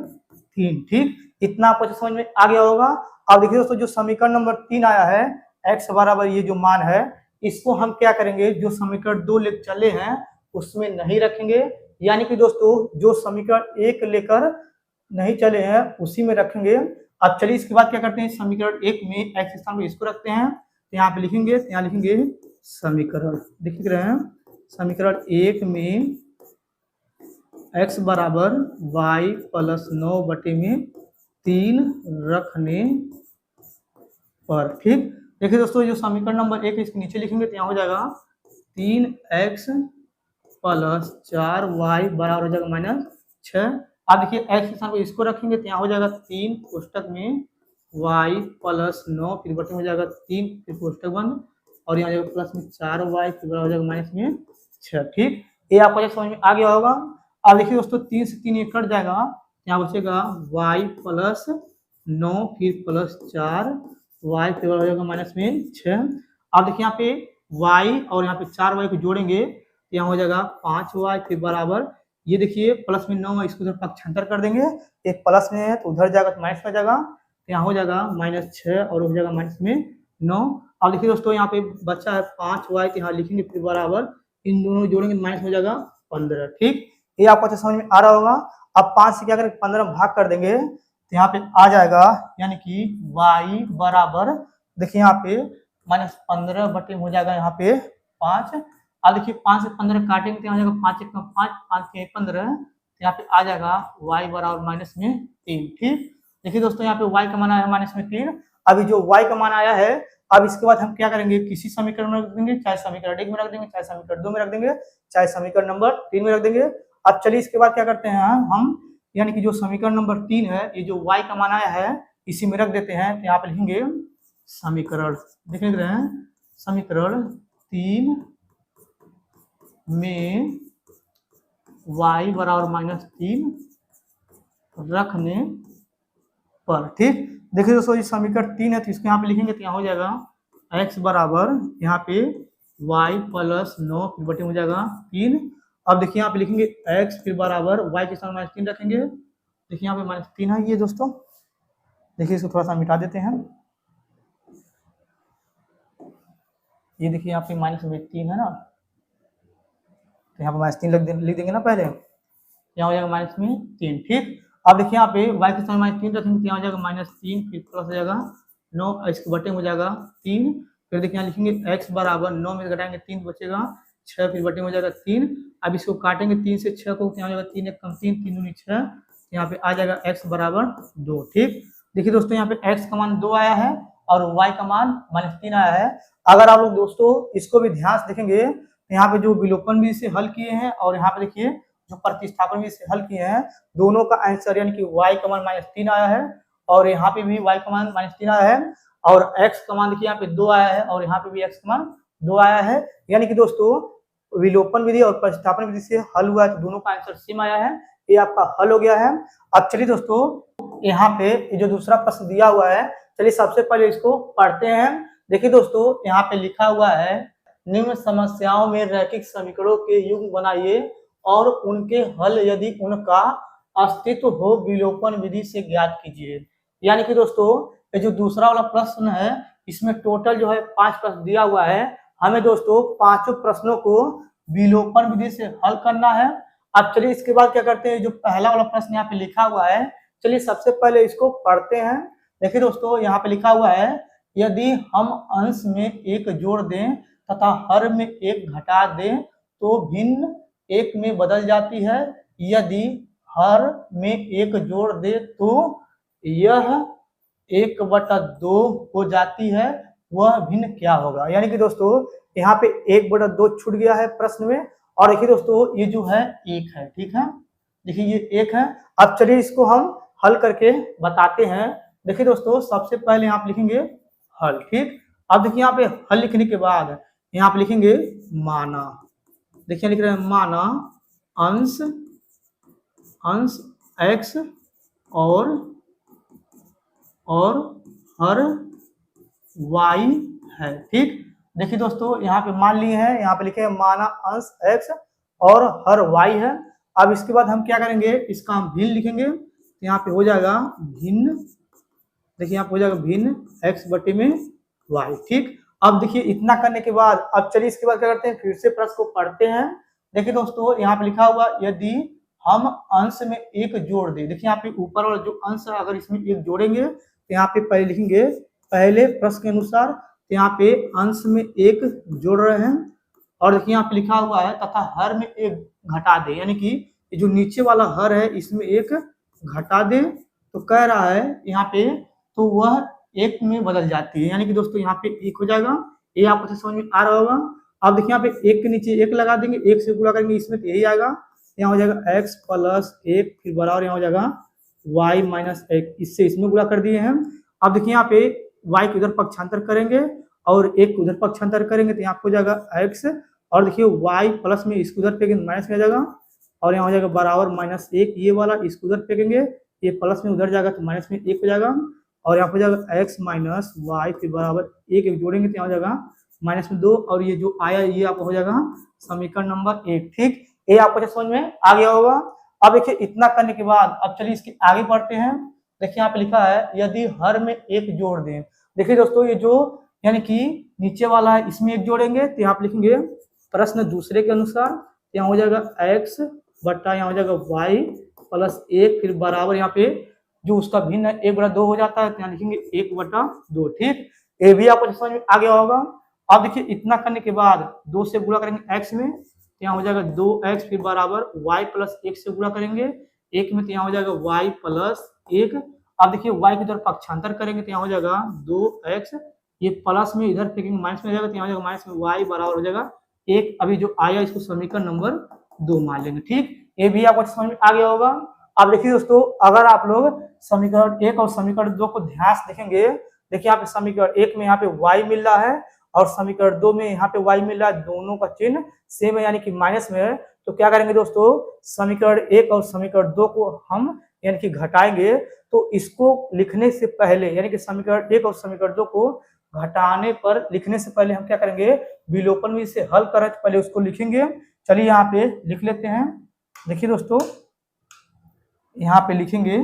3। ठीक, इतना आपको समझ में आ गया होगा। अब देखिए दोस्तों जो समीकरण नंबर 3 आया है x बराबर ये जो मान है इसको हम क्या करेंगे, जो समीकरण 2 लेकर चले हैं उसमें नहीं रखेंगे, यानी कि दोस्तों जो समीकरण 1 लेकर नहीं चले हैं उसी में रखेंगे। अब चलिए इसके बाद क्या करते हैं, समीकरण 1 में x स्थान में इसको रखते हैं, तो यहाँ पे लिखेंगे, तो यहाँ लिखेंगे समीकरण, देख रहे हैं समीकरण 1 में x बराबर y प्लस 9 बटे में 3 रखने पर। ठीक, देखिए दोस्तों जो समीकरण नंबर 1 इसके नीचे लिखेंगे तो यहाँ हो जाएगा 3x प्लस 4y बराबर हो जाएगा -6। अब देखिए x स्थान पर इसको रखेंगे तो यहाँ हो जाएगा 3 कोष्टक में y प्लस 9 फिर बटे हो जाएगा 3 फिर कोष्टक बंद और यहाँ जाएगा प्लस में 4y फिर बराबर हो जाएगा -6। ठीक, ये आपको समझ में आ गया होगा। अब देखिए दोस्तों 3 से 3 ये कट जाएगा, यहाँ बचेगा y प्लस 9 फिर प्लस 4y फिर हो जाएगा -6। अब देखिए यहाँ पे y और यहाँ पे 4y को जोड़ेंगे तो यहाँ हो जाएगा 5y फिर बराबर, ये देखिए प्लस में 9 है इसको उधर पक्षांतर कर देंगे, एक प्लस में है तो उधर जाएगा तो माइनस में जाएगा, तो यहाँ हो जाएगा -6 और हो जाएगा -9। अब देखिए दोस्तों यहाँ पे बच्चा है 5y तो यहाँ लिखेंगे फिर बराबर, इन दोनों जोड़ेंगे माइनस हो जाएगा 15। ठीक, ये आपको अच्छा समझ में आ रहा होगा। अब 5 से क्या करेंगे 15 भाग कर देंगे तो यहाँ पे आ जाएगा, यानी कि y बराबर देखिए यहाँ पे -15 बटे हो जाएगा यहाँ पे 5। अब देखिए 5 से 15 काटेंगे तो यहाँ हो जाएगा 5 1 5 5 के 15, तो यहाँ पे आ जाएगा y बराबर -3। ठीक, देखिए दोस्तों यहाँ पे y का मान आया है -3। अभी जो y का मान आया है अब इसके बाद हम क्या करेंगे, किसी समीकरण में रख देंगे, चाहे समीकरण 1 में रख देंगे, चाहे समीकरण 2 में रख देंगे, चाहे समीकरण नंबर 3 में रख देंगे। अब चलिए इसके बाद क्या करते हैं हम, यानी कि जो समीकरण नंबर 3 है ये जो y का मान आया है इसी में रख देते हैं, तो यहाँ पे लिखेंगे समीकरण, देख रहे हैं समीकरण 3 में y बराबर -3 रखने पर। ठीक, देखिए दोस्तों ये समीकरण 3 है तो इसको यहाँ पे लिखेंगे तो यहाँ हो जाएगा x बराबर यहाँ पे y प्लस 9 फिर बटे हो जाएगा 3। अब देखिए यहाँ पे लिखेंगे x फिर बराबर y के साथ -3 रखेंगे, देखिए यहाँ पे -3 है ये दोस्तों, देखिए इसको थोड़ा सा मिटा देते हैं, ये देखिए यहाँ पे -3 है ना, तो यहाँ पे -3 लिख देंगे ना पहले, यहाँ हो जाएगा -3। ठीक, अब देखिए यहाँ पे y के साथ -3 रखेंगे तो यहाँ हो जाएगा -3 फिर प्लस हो जाएगा 9 इसके बटे हो जाएगा 3। फिर देखिए यहाँ लिखेंगे x बराबर 9 में घटाएंगे 3 बचेगा 6 फिर बटे हो जाएगा 3। अब इसको काटेंगे 3 से 6 को, यहाँ हो जाएगा 3 1 कम 3 3 दूनी 6, यहाँ पे आ जाएगा x बराबर 2। ठीक, देखिए दोस्तों यहाँ पे x का मान 2 आया है और y का मान -3 आया है। अगर आप लोग दोस्तों इसको भी ध्यान से देखेंगे तो यहाँ पे जो विलोपन विधि से हल किए हैं और यहाँ पे देखिए जो प्रतिस्थापन विधि से हल किए हैं दोनों का आंसर यानी कि y का मान -3 आया है और यहाँ पे भी y का मान -3 आया है और x का मान देखिए यहाँ पे 2 आया है और यहाँ पे भी x का मान 2 आया है, यानी कि दोस्तों विलोपन विधि और प्रतिस्थापन विधि से हल हुआ है तो दोनों का आंसर सेम आया है, ये आपका हल हो गया है। अब चलिए दोस्तों यहाँ पे ये जो दूसरा प्रश्न दिया हुआ है, चलिए सबसे पहले इसको पढ़ते हैं। देखिए दोस्तों यहाँ पे लिखा हुआ है निम्न समस्याओं में रैखिक समीकरणों के युग्म बनाइए और उनके हल यदि उनका अस्तित्व हो विलोपन विधि से ज्ञात कीजिए। यानी कि दोस्तों ये जो दूसरा वाला प्रश्न है इसमें टोटल जो है 5 प्रश्न दिया हुआ है, हमें दोस्तों पांचों प्रश्नों को विलोपन विधि से हल करना है। अब चलिए इसके बाद क्या करते हैं, जो पहला वाला प्रश्न यहाँ पे लिखा हुआ है चलिए सबसे पहले इसको पढ़ते हैं। देखिए दोस्तों यहाँ पे लिखा हुआ है यदि हम अंश में 1 जोड़ दें तथा हर में 1 घटा दें तो भिन्न 1 में बदल जाती है, यदि हर में 1 जोड़ दे तो यह 1/2 हो जाती है, वह भिन्न क्या होगा। यानी कि दोस्तों यहाँ पे 1/2 छूट गया है प्रश्न में और देखिए दोस्तों ये जो है 1 है, ठीक है, देखिए ये 1 है। अब चलिए इसको हम हल करके बताते हैं। देखिए दोस्तों सबसे पहले यहाँ पे लिखेंगे हल। ठीक, अब देखिए यहाँ पे हल लिखने के बाद यहाँ पे लिखेंगे माना, देखिए लिख रहे हैं माना अंश x और हर y है। ठीक, देखिए दोस्तों यहाँ पे मान लिए हैं, यहाँ पे लिखे हैं माना अंश x और हर y है। अब इसके बाद हम क्या करेंगे, इसका हम भिन्न लिखेंगे, तो यहाँ पे हो जाएगा भिन्न, देखिए यहाँ पे हो जाएगा भिन्न x बटे में y। ठीक, अब देखिए इतना करने के बाद अब चलिए इसके बाद क्या करते हैं, फिर से प्रश्न को पढ़ते हैं। देखिए दोस्तों यहाँ पे लिखा हुआ यदि हम अंश में एक जोड़ दें, देखिए यहाँ पे ऊपर वाला जो अंश है अगर इसमें एक जोड़ेंगे तो यहाँ पे पहले लिखेंगे पहले प्रश्न के अनुसार, तो यहाँ पे अंश में एक जोड़ रहे हैं और देखिए यहाँ पे लिखा हुआ है तथा हर में एक घटा दे, यानी कि जो नीचे वाला हर है इसमें एक घटा दे, तो कह रहा है यहाँ पे तो वह एक में बदल जाती है, यानी कि दोस्तों यहाँ पे एक हो जाएगा। ये आपको समझ में आ रहा होगा। अब देखिए यहाँ पे एक के नीचे एक लगा देंगे, एक से गुणा करेंगे इसमें तो यही आएगा, यहाँ हो जाएगा x प्लस एक फिर बराबर यहाँ हो जाएगा y माइनस एक, इससे इसमें गुणा कर दिए हैं। अब देखिए यहाँ पे y को इधर पक्षांतर करेंगे और एक उधर पक्षांतर करेंगे तो यहाँ हो जाएगा x, और देखिए y प्लस में इसको उधर फेंकेंगे माइनस में आ जाएगा और यहाँ हो जाएगा बराबर माइनस एक, ये वाला इसको उधर फेंकेंगे ये प्लस में उधर जाएगा तो माइनस में एक हो जाएगा और यहाँ हो जाएगा x माइनस वाई फिर बराबर एक जोड़ेंगे तो यहाँ हो जाएगा माइनस में दो, और ये जो आया ये आपको हो जाएगा समीकरण नंबर एक। ठीक, ये आपको समझ में आ गया होगा। अब देखिए इतना करने के बाद अब चलिए इसके आगे बढ़ते हैं। देखिए यहाँ पे लिखा है यदि हर में एक जोड़ दें, देखिए दोस्तों ये जो यानी कि नीचे वाला है इसमें एक जोड़ेंगे तो यहाँ पे लिखेंगे प्रश्न दूसरे के अनुसार, यहाँ हो जाएगा x बट्टा यहाँ हो जाएगा y प्लस एक फिर बराबर यहाँ पे जो उसका भिन्न है एक बटा दो हो जाता है तो यहाँ लिखेंगे एक बटा दो। ठीक, ये भी आपको समझ में आ गया होगा। अब देखिए इतना करने के बाद दो से गुणा करेंगे x में, यहाँ हो जाएगा 2x फिर बराबर y प्लस एक से गुणा करेंगे एक में तो यहाँ हो जाएगा y प्लस एक। अब देखिए y की तरफ पक्षांतर करेंगे तो यहाँ हो जाएगा 2x, ये प्लस में इधर फेंकेंगे माइनस में हो जाएगा तो यहाँ हो जाएगा माइनस में y बराबर हो जाएगा एक। अभी जो आया इसको समीकरण नंबर 2 मान लेंगे। ठीक, ये भी आपको समझ में आ गया होगा। अब देखिए दोस्तों अगर आप लोग समीकरण एक और समीकरण दो को ध्यान से देखेंगे, देखिए यहाँ पे समीकरण एक में यहाँ पे y मिल रहा है और समीकरण दो में यहाँ पे y मिल रहा है, दोनों का चिन्ह सेम है यानी कि माइनस में है। तो क्या करेंगे दोस्तों, समीकरण एक और समीकरण दो को हम यानी कि घटाएंगे, तो इसको लिखने से पहले यानी कि समीकरण एक और समीकरण दो को घटाने पर लिखने से पहले हम क्या करेंगे, विलोपन में इसे हल करें तो पहले उसको लिखेंगे। चलिए यहाँ पे लिख लेते हैं। देखिए दोस्तों यहाँ पे लिखेंगे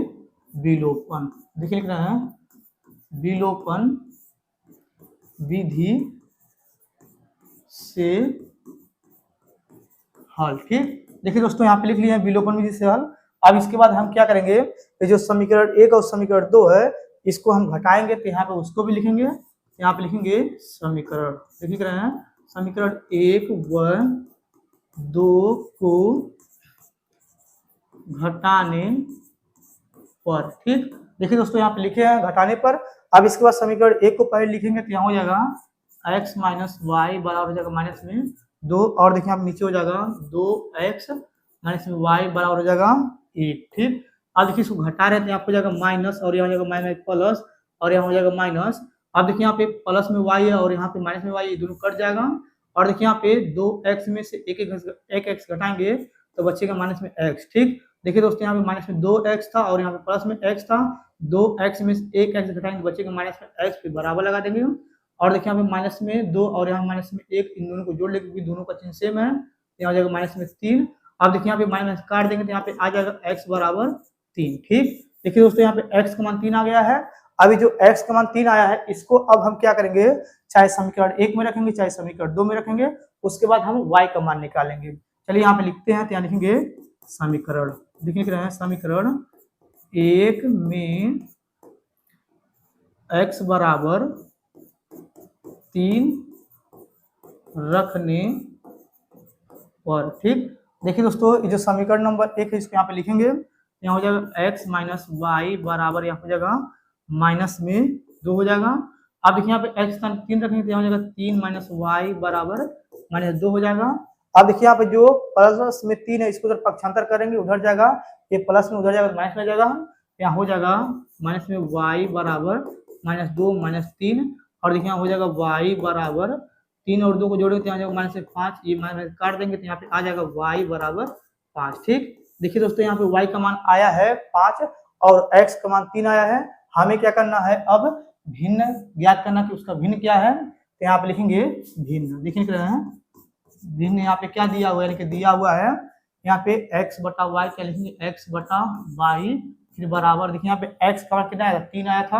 विलोपन, देखिए लिख रहे हैं विलोपन विधि से हल। ठीक, देखिए दोस्तों यहाँ पे लिख लिए हैं विलोपन विधि से हल। अब इसके बाद हम क्या करेंगे, ये जो समीकरण एक और समीकरण दो है इसको हम घटाएंगे तो यहाँ पे उसको भी लिखेंगे, यहाँ पे लिखेंगे समीकरण, लिख रहे हैं समीकरण एक व दो को घटाने पर। ठीक, देखिए दोस्तों यहाँ पे लिखे हैं घटाने पर। अब इसके बाद समीकरण एक को पहले लिखेंगे तो यहाँ हो जाएगा x माइनस वाई बराबर हो जाएगा माइनस में दो, और देखिए यहाँ नीचे हो जाएगा 2x माइनस में y बराबर हो जाएगा एक। ठीक, अब देखिए इसको घटा रहे थे आपको जाएगा माइनस और यहाँ हो जाएगा माइनस प्लस और यहाँ हो जाएगा माइनस। अब देखिए यहाँ पे प्लस में y है और यहाँ पे माइनस में y, ये दोनों कट जाएगा और देखिए यहाँ पे 2x में से एक x घटाएंगे तो बचेगा माइनस में x। ठीक, देखिए दोस्तों यहाँ पे माइनस में 2x था और यहाँ पे प्लस में x था, 2x में से एक x घटाएंगे बचेगा माइनस में x, फिर बराबर लगा देंगे और देखिए यहाँ पे माइनस में 2 और यहाँ माइनस में 1, इन दोनों को जोड़ लेंगे क्योंकि दोनों का चिन्ह सेम है, यहाँ हो जाएगा माइनस में 3। अब देखिए यहाँ पे माइनस काट देंगे तो यहाँ पे आ जाएगा x बराबर 3। ठीक, देखिए दोस्तों यहाँ पे x का मान 3 आ गया है। अभी जो x का मान 3 आया है इसको अब हम क्या करेंगे, चाहे समीकरण एक में रखेंगे चाहे समीकरण दो में रखेंगे, उसके बाद हम y का मान निकालेंगे। चलिए यहाँ पे लिखते हैं तो यहाँ लिखेंगे समीकरण, देखिए लिख रहे हैं समीकरण एक में x बराबर 3 रखने पर। ठीक, देखिए दोस्तों ये जो समीकरण नंबर एक है इसको यहाँ पे लिखेंगे, यहाँ हो जाएगा x माइनस वाई बराबर यहाँ हो जाएगा माइनस में 2 हो जाएगा। अब देखिए यहाँ पे x का 3 रखेंगे तो यहाँ हो जाएगा 3 माइनस वाई बराबर माइनस 2 हो जाएगा। अब देखिए यहाँ पे जो प्लस में 3 है इसको उधर पक्षांतर करेंगे, उधर जाएगा ये प्लस में उधर जाएगा माइनस में जाएगा, यहाँ हो जाएगा माइनस में y बराबर माइनस 2 माइनस 3 और देखिए यहाँ हो जाएगा y बराबर 3 और 2 को जोड़ेंगे तो यहाँ जाएगा माइनस 5, ये माइनस काट देंगे तो यहाँ पे आ जाएगा y बराबर 5। ठीक, देखिए दोस्तों यहाँ पे y का मान आया है 5 और x का मान 3 आया है। हमें क्या करना है, अब भिन्न ज्ञात करना कि उसका भिन्न क्या है, तो यहाँ पे लिखेंगे भिन्न। देखिए लिख रहे हैं भिन्न, यहाँ पे क्या दिया हुआ है, यानी कि दिया हुआ है यहाँ पे x बटा वाई, क्या लिखेंगे x बटा वाई, फिर बराबर देखिए यहाँ पे x का मान कितना आया था, 3 आया था,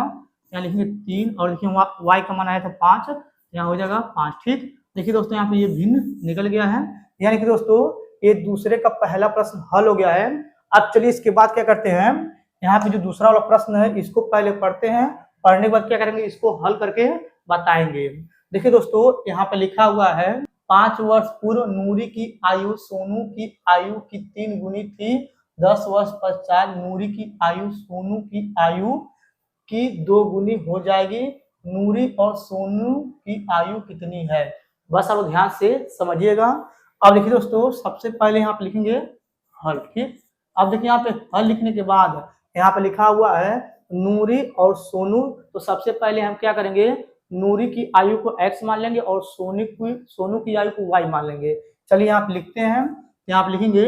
यहाँ लिखेंगे 3, और देखिए y का मान आया था 5, यहाँ हो जाएगा 5। ठीक, देखिए दोस्तों यहाँ पे ये भिन्न निकल गया है, यानी कि दोस्तों ये दूसरे का पहला प्रश्न हल हो गया है। अब चलिए इसके बाद क्या करते हैं, यहाँ पे जो दूसरा वाला प्रश्न है इसको पहले पढ़ते हैं, पढ़ने के बाद क्या करेंगे, इसको हल करके बताएंगे। देखिए दोस्तों यहाँ पे लिखा हुआ है 5 वर्ष पूर्व नूरी की आयु सोनू की आयु की 3 गुनी थी। 10 वर्ष पश्चात नूरी की आयु सोनू की आयु की 2 गुनी हो जाएगी। नूरी और सोनू की आयु कितनी है? बस आप ध्यान से समझिएगा। अब देखिए दोस्तों सबसे पहले यहाँ पे लिखेंगे हल। ठीक, अब देखिए यहाँ पे हल लिखने के बाद यहाँ पे लिखा हुआ है नूरी और सोनू, तो सबसे पहले हम क्या करेंगे, नूरी की आयु को x मान लेंगे और सोनू की आयु को y मान लेंगे। चलिए यहाँ पे लिखते हैं, यहाँ पे लिखेंगे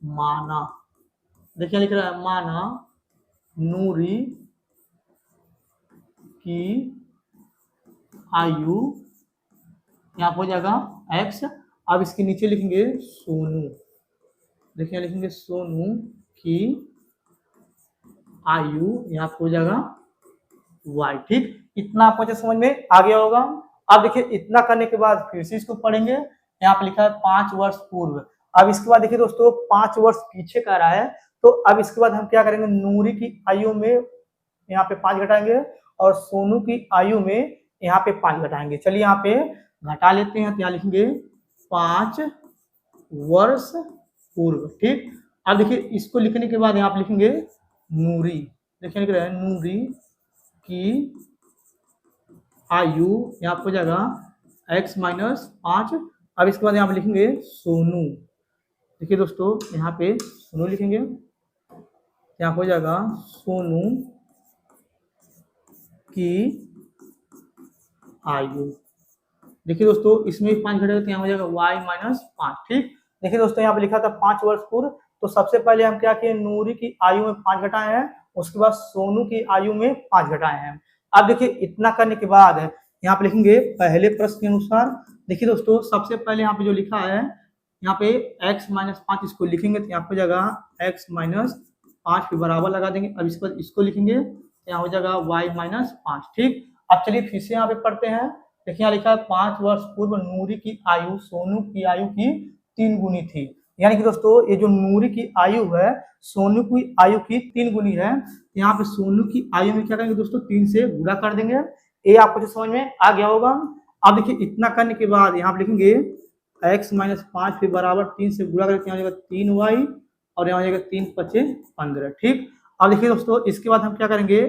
माना, देखिए लिख रहा है माना नूरी की आयु, यहाँ हो जाएगा x। अब इसके नीचे लिखेंगे सोनू, देखिए लिखेंगे सोनू की आयु, यहाँ हो जाएगा y। ठीक, इतना आपको समझ में आ गया होगा। अब देखिए इतना करने के बाद फिर से इसको पढ़ेंगे, यहाँ पे लिखा है 5 वर्ष पूर्व। अब इसके बाद देखिए दोस्तों 5 वर्ष पीछे का रहा है, तो अब इसके बाद हम क्या करेंगे, नूरी की आयु में यहाँ पे 5 घटाएंगे और सोनू की आयु में यहाँ पे 5 घटाएंगे। चलिए यहाँ पे घटा लेते हैं, तो यहाँ लिखेंगे 5 वर्ष पूर्व। ठीक, अब देखिए इसको लिखने के बाद यहाँ पे लिखेंगे नूरी, देखिए लिख रहे हैं नूरी की आयु, यहाँ हो जाएगा x माइनस 5। अब इसके बाद यहाँ पे लिखेंगे सोनू, देखिए दोस्तों यहाँ पे सोनू लिखेंगे, यहाँ हो जाएगा सोनू की आयु। देखिए दोस्तों इसमें 5 घटेगा तो यहाँ हो जाएगा y माइनस 5। ठीक, देखिए दोस्तों यहाँ पे लिखा था 5 वर्ष पूर्व, तो सबसे पहले हम क्या किए, नूरी की आयु में 5 घटाए हैं, उसके बाद सोनू की आयु में 5 घटाए हैं। अब देखिए इतना करने के बाद यहाँ पे लिखेंगे पहले प्रश्न के अनुसार। देखिए दोस्तों सबसे पहले यहाँ पे जो लिखा है, यहाँ पे x माइनस 5 इसको लिखेंगे, तो यहाँ पे हो जाएगा x माइनस 5 के बराबर लगा देंगे। अब इसके बाद इसको लिखेंगे, तो यहाँ हो जाएगा y माइनस 5। ठीक, अब चलिए फिर से यहाँ पे पढ़ते हैं। देखिए यहाँ लिखा है 5 वर्ष पूर्व नूरी की आयु सोनू की आयु की 3 गुनी थी, यानी कि दोस्तों ये जो नूरी की आयु है सोनू की आयु की 3 गुनी है। यहाँ पे सोनू की आयु में क्या करेंगे दोस्तों, 3 से गुणा कर देंगे। ये आपको जो समझ में आ गया होगा। अब देखिए इतना करने के बाद यहाँ पे लिखेंगे x माइनस 5 फिर बराबर 3 से गुणा करके यहाँ हो जाएगा 3y और यहाँ हो जाएगा 3 पचे 15। ठीक, अब देखिए दोस्तों इसके बाद हम क्या करेंगे,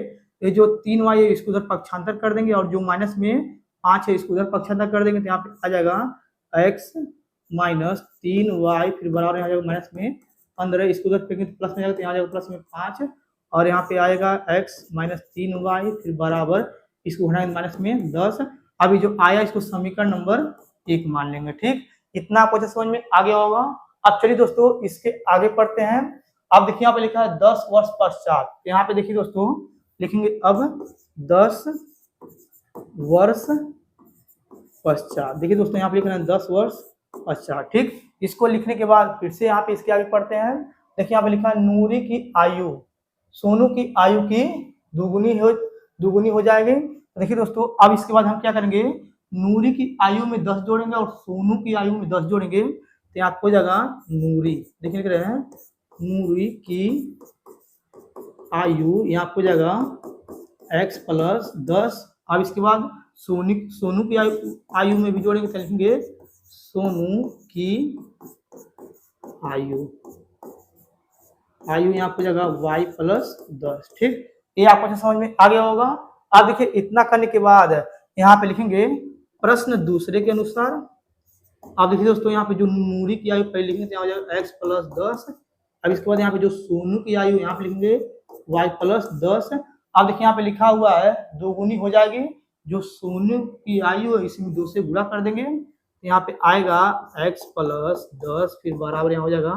ये जो 3y है इसको उधर पक्षांतर कर देंगे और जो माइनस में 5 है इसको उधर पक्षांतर कर देंगे, तो यहाँ पे आ जाएगा x माइनस 3y फिर बराबर यहाँ जाएगा माइनस में 15, इसको उधर फेंकेंगे तो प्लस में जाएगा, तो यहाँ जाएगा प्लस में 5 और यहाँ पे आएगा x माइनस 3y फिर बराबर इसको घटाएंगे माइनस में 10। अभी जो आया इसको समीकरण नंबर 1 मान लेंगे। ठीक, इतना आपको समझ में आ गया होगा। अब चलिए दोस्तों इसके आगे पढ़ते हैं। अब देखिए यहाँ पे लिखा है 10 वर्ष पश्चात, यहाँ पे देखिए दोस्तों लिखेंगे अब 10 वर्ष पश्चात। देखिए दोस्तों यहाँ पे लिख रहे हैं 10 वर्ष पश्चात। ठीक, इसको लिखने के बाद फिर से यहाँ पे इसके आगे पढ़ते हैं। देखिए यहाँ पे लिखा है नूरी की आयु सोनू की आयु की दुगुनी हो जाएगी। देखिए दोस्तों अब इसके बाद हम क्या करेंगे, नूरी की आयु में 10 जोड़ेंगे और सोनू की आयु में 10 जोड़ेंगे, तो यहाँ हो जाएगा नूरी। देखिए लिख रहे हैं नूरी की आयु, यहाँ हो जाएगा x प्लस 10। अब इसके बाद सोनू की आयु में भी जोड़ेंगे, तो लिखेंगे सोनू की आयु यहाँ हो जाएगा y प्लस 10। ठीक, ये आपको समझ में आ गया होगा। अब देखिए इतना करने के बाद यहाँ पे लिखेंगे प्रश्न दूसरे के अनुसार। अब देखिए दोस्तों यहाँ पे जो नूरी की आयु पहले लिखेंगे, यहाँ हो जाएगा x प्लस 10। अब इसके बाद यहाँ पे जो सोनू की आयु यहाँ पे लिखेंगे y प्लस 10। अब देखिए यहाँ पे लिखा हुआ है 2 गुनी हो जाएगी, जो सोनू की आयु है इसमें 2 से गुणा कर देंगे, यहाँ पे आएगा x प्लस 10 फिर बराबर यहाँ हो जाएगा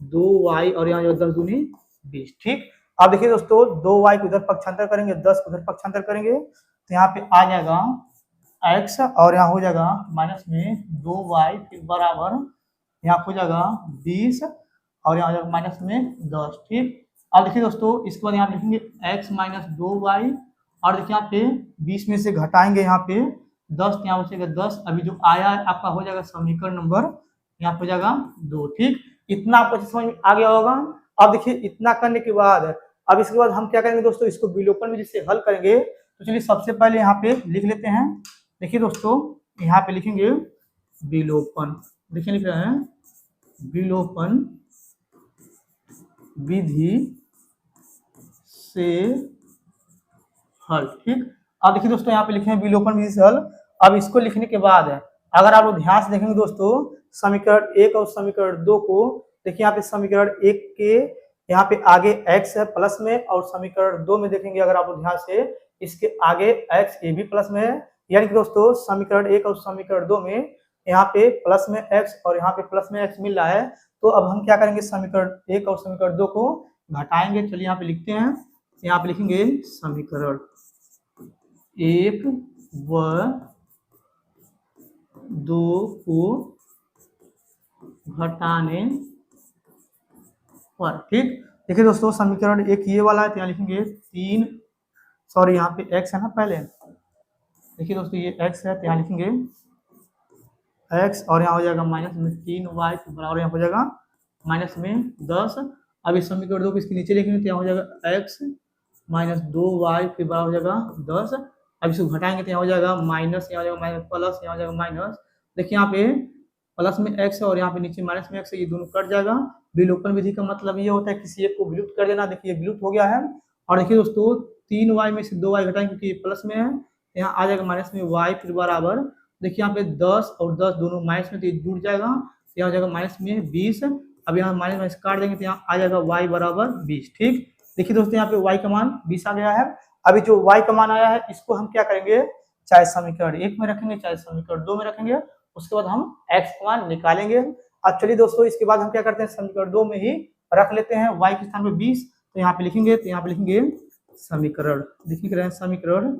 2y और यहाँ 10 दूनी 20। ठीक, अब देखिए दोस्तों 2y को उधर पक्षांतर करेंगे, 10 को उधर पक्षांतर करेंगे, तो यहाँ पे आ जाएगा x और यहाँ हो जाएगा माइनस में 2y फिर बराबर यहाँ हो जाएगा 20 और यहाँ हो जाएगा माइनस में 10। ठीक, अब देखिए दोस्तों इसके बाद यहाँ लिखेंगे x माइनस 2y और देखिए यहाँ पे 20 में से घटाएंगे यहाँ पे 10, यहाँ बचेगा 10। अभी जो आया है आपका हो जाएगा समीकरण नंबर यहाँ हो जाएगा 2। ठीक, इतना आपको समझ में आ गया होगा। अब देखिए इतना करने के बाद अब इसके बाद हम क्या करेंगे दोस्तों, इसको विलोपन में जिससे हल करेंगे तो चलिए सबसे पहले यहाँ पे लिख लेते हैं। देखिए दोस्तों यहाँ पे लिखेंगे विलोपन, देखिए लिख रहे हैं विलोपन विधि से हल। ठीक, अब देखिए दोस्तों यहाँ पे लिखे हैं विलोपन विधि से हल। अब इसको लिखने के बाद अगर आप लोग ध्यान से देखेंगे दोस्तों समीकरण 1 और समीकरण 2 को, देखिए यहाँ पे समीकरण 1 के यहाँ पे आगे x है प्लस में और समीकरण 2 में देखेंगे अगर आप लोग ध्यान से इसके आगे x ये भी प्लस में है, यानी कि दोस्तों समीकरण 1 और समीकरण 2 में यहाँ पे प्लस में x और यहाँ पे प्लस में x मिल रहा है। तो अब हम क्या करेंगे समीकरण 1 और समीकरण 2 को घटाएंगे। चलिए यहाँ पे लिखते हैं, यहाँ पे लिखेंगे समीकरण 1 व 2 को घटाने पर। ठीक, देखिए दोस्तों समीकरण 1 ये वाला है तो यहाँ लिखेंगे 3, सॉरी यहाँ पे x है ना पहले, देखिए दोस्तों ये x है तो यहाँ लिखेंगे x और यहाँ हो जाएगा माइनस में 3y बराबर यहाँ हो जाएगा माइनस में 10। अब इस समीकरण 2 को इसके नीचे लिखेंगे तो यहाँ हो जाएगा x माइनस 2y फिर बराबर हो जाएगा 10। अब इसको घटाएंगे तो यहाँ हो जाएगा माइनस, यहाँ हो जाएगा माइनस प्लस, यहाँ हो जाएगा माइनस। देखिए यहाँ पे प्लस में x है और यहाँ पे नीचे माइनस में x है, ये दोनों कट जाएगा। विलोपन विधि का मतलब ये होता है किसी एक को विलुप्त कर देना। देखिए विलुप्त हो गया है। और देखिए दोस्तों 3y में से 2y घटाएंगे क्योंकि ये प्लस में है, यहाँ आ जाएगा माइनस में y फिर बराबर, देखिए यहाँ पे 10 और 10 दोनों माइनस में तो ये जुड़ जाएगा, यहाँ हो जाएगा माइनस में 20। अब यहाँ माइनस माइनस काट देंगे तो यहाँ आ जाएगा y बराबर 20। ठीक, देखिए दोस्तों यहाँ पे y का मान 20 आ गया है। अभी जो y का मान आया है इसको हम क्या करेंगे, चाहे समीकरण 1 में रखेंगे चाहे समीकरण 2 में रखेंगे, उसके बाद हम x का मान निकालेंगे। अब चलिए दोस्तों इसके बाद हम क्या करते हैं समीकरण 2 में ही रख लेते हैं y के स्थान पे 20, तो यहाँ पे लिखेंगे तो यहाँ पे लिखेंगे समीकरण, देखिए रहे हैं समीकरण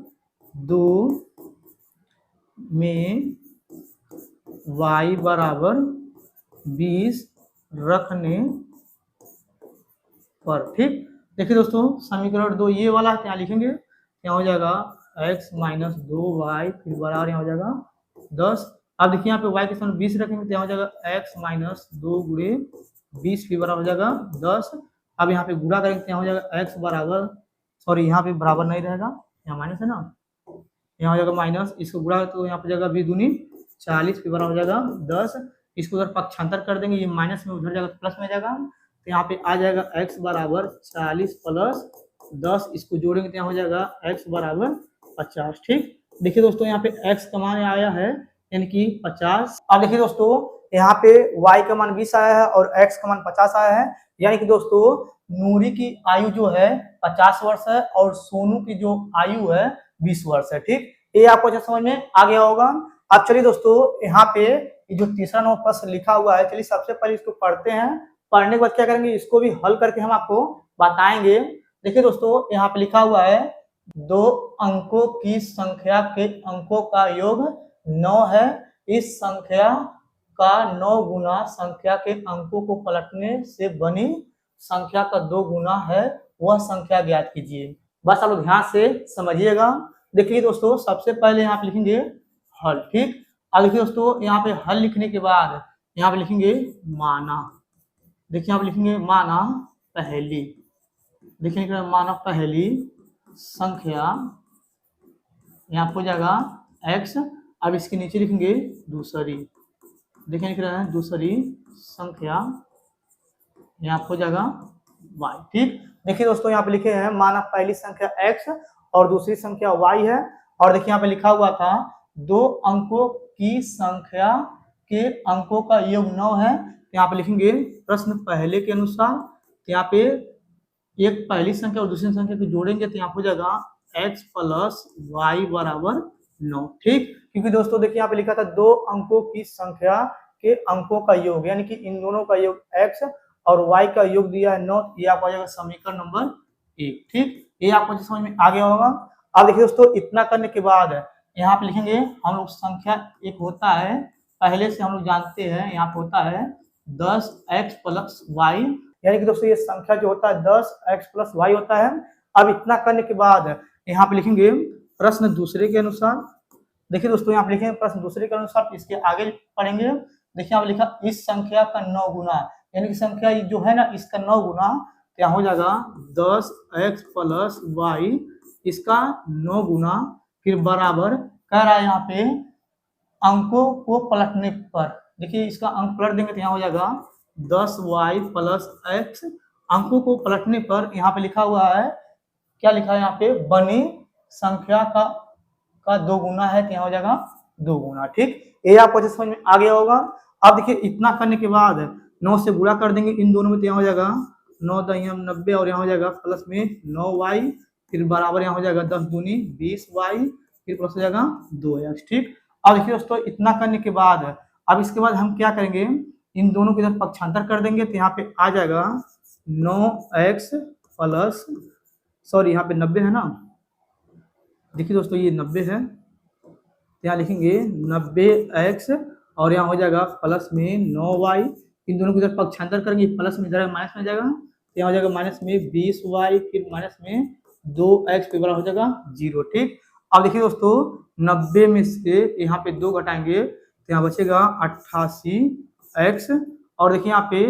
2 में y बराबर 20 रखने पर। ठीक, देखिए दोस्तों समीकरण 2 ये वाला है तो यहाँ लिखेंगे, यहाँ हो जाएगा x माइनस 2y फिर बराबर यहाँ हो जाएगा 10। अब देखिए यहाँ पे y के स्थान 20 रखेंगे तो यहाँ हो जाएगा x माइनस 2 गुणे 20 फिर बराबर हो जाएगा 10। अब यहाँ पे गुणा करेंगे तो यहाँ हो जाएगा x बराबर, सॉरी यहाँ पे बराबर नहीं रहेगा, यहाँ माइनस है ना, यहाँ हो जाएगा माइनस, इसको गुणा तो यहाँ पे जाएगा 20 दूनी 40 फिर बराबर हो जाएगा 10। इसको उधर पक्षांतर कर देंगे, ये माइनस में उधर जाएगा प्लस में जाएगा, तो यहाँ पे आ जाएगा x बराबर 40 प्लस 10, इसको जोड़ेंगे तो यहाँ हो जाएगा x बराबर 50। ठीक, देखिए दोस्तों यहाँ पे x का मान आया है यानी कि 50। अब देखिए दोस्तों यहाँ पे y का मान 20 आया है और x का मान 50 आया है, यानी कि दोस्तों नूरी की आयु जो है 50 वर्ष है और सोनू की जो आयु है 20 वर्ष है। ठीक, ये आपको अच्छा समझ में आ गया होगा। अब चलिए दोस्तों यहाँ पे जो तीसरा नंबर प्रश्न लिखा हुआ है, चलिए सबसे पहले इसको पढ़ते हैं, पढ़ने के बाद क्या करेंगे इसको भी हल करके हम आपको बताएंगे। देखिए दोस्तों यहाँ पे लिखा हुआ है 2 अंकों की संख्या के अंकों का योग 9 है, इस संख्या का 9 गुना संख्या के अंकों को पलटने से बनी संख्या का 2 गुना है, वह संख्या ज्ञात कीजिए। बस आप लोग ध्यान से समझिएगा। देखिए दोस्तों सबसे पहले यहाँ पे लिखेंगे हल। ठीक, अब देखिए दोस्तों यहाँ पे हल लिखने के बाद यहाँ पे लिखेंगे माना, देखिए यहाँ पे लिखेंगे माना पहली, देखिए माना पहली संख्या, यहाँ हो जाएगा x। अब इसके नीचे लिखेंगे दूसरी, देखिए लिख रहे हैं दूसरी संख्या, यहाँ हो जाएगा y। ठीक, देखिए दोस्तों यहाँ पे लिखे हैं माना पहली संख्या x और दूसरी संख्या y है, और देखिए यहाँ पे लिखा हुआ था 2 अंकों की संख्या के अंकों का योग 9 है, यहाँ पे लिखेंगे प्रश्न पहले के अनुसार, तो यहाँ पे एक पहली संख्या और दूसरी संख्या को जोड़ेंगे तो यहाँ हो जाएगा x प्लस y बराबर 9। ठीक, क्योंकि दोस्तों देखिए यहाँ पे लिखा था 2 अंकों की संख्या के अंकों का योग, यानी कि इन दोनों का योग x और y का योग दिया है 9, ये आपको आ जाएगा समीकरण नंबर 1। ठीक, ये आपको समझ में आ गया होगा। अब देखिए दोस्तों, इतना करने के बाद यहाँ पे लिखेंगे हम लोग संख्या एक होता है, पहले से हम लोग जानते हैं, यहाँ पे होता है 10x प्लस वाई, यानी कि दोस्तों ये संख्या जो होता है 10x प्लस वाई होता है। अब इतना करने के बाद यहाँ पे लिखेंगे प्रश्न दूसरे के अनुसार। देखिए दोस्तों, यहाँ पे लिखेंगे प्रश्न दूसरे के अनुसार, इसके आगे पढ़ेंगे। देखिए यहाँ पे लिखा इस संख्या का 9 गुना, यानी कि संख्या जो है ना इसका 9 गुना, क्या हो जाएगा 10x प्लस वाई, इसका 9 गुना, फिर बराबर कह रहा है यहाँ पे अंकों को पलटने पर। देखिए इसका अंक पलट देंगे तो यहाँ हो जाएगा 10y प्लस एक्स। अंकों को पलटने पर यहाँ पे लिखा हुआ है, क्या लिखा है यहाँ पे, बनी संख्या का 2 गुना है, तो यहाँ हो जाएगा 2 गुना। ठीक, ये आपको अच्छे समझ में आ गया होगा। अब देखिए इतना करने के बाद 9 से गुणा कर देंगे इन दोनों में, तो यहाँ हो जाएगा 9 दहिया 90, और यहाँ हो जाएगा प्लस में 9y, फिर बराबर यहाँ हो जाएगा 10 दूनी 20y, फिर प्लस हो जाएगा 2x। ठीक, अब देखिए दोस्तों इतना करने के बाद अब इसके बाद हम क्या करेंगे, इन दोनों के इधर पक्षांतर कर देंगे, तो यहाँ पे आ जाएगा 9x प्लस, सॉरी यहाँ पे 90 है ना, देखिए दोस्तों ये 90 है, यहाँ लिखेंगे 90x, और यहाँ हो जाएगा प्लस में 9y, इन दोनों को इधर पक्षांतर करेंगे, प्लस में इधर माइनस में जाएगा, तो यहाँ हो जाएगा माइनस में 20y, फिर माइनस में 2x, फिर बड़ा हो जाएगा 0। ठीक, अब देखिए दोस्तों 90 में से यहाँ पे 2 घटाएंगे, तो यहाँ बचेगा 88x, और देखिए यहाँ पे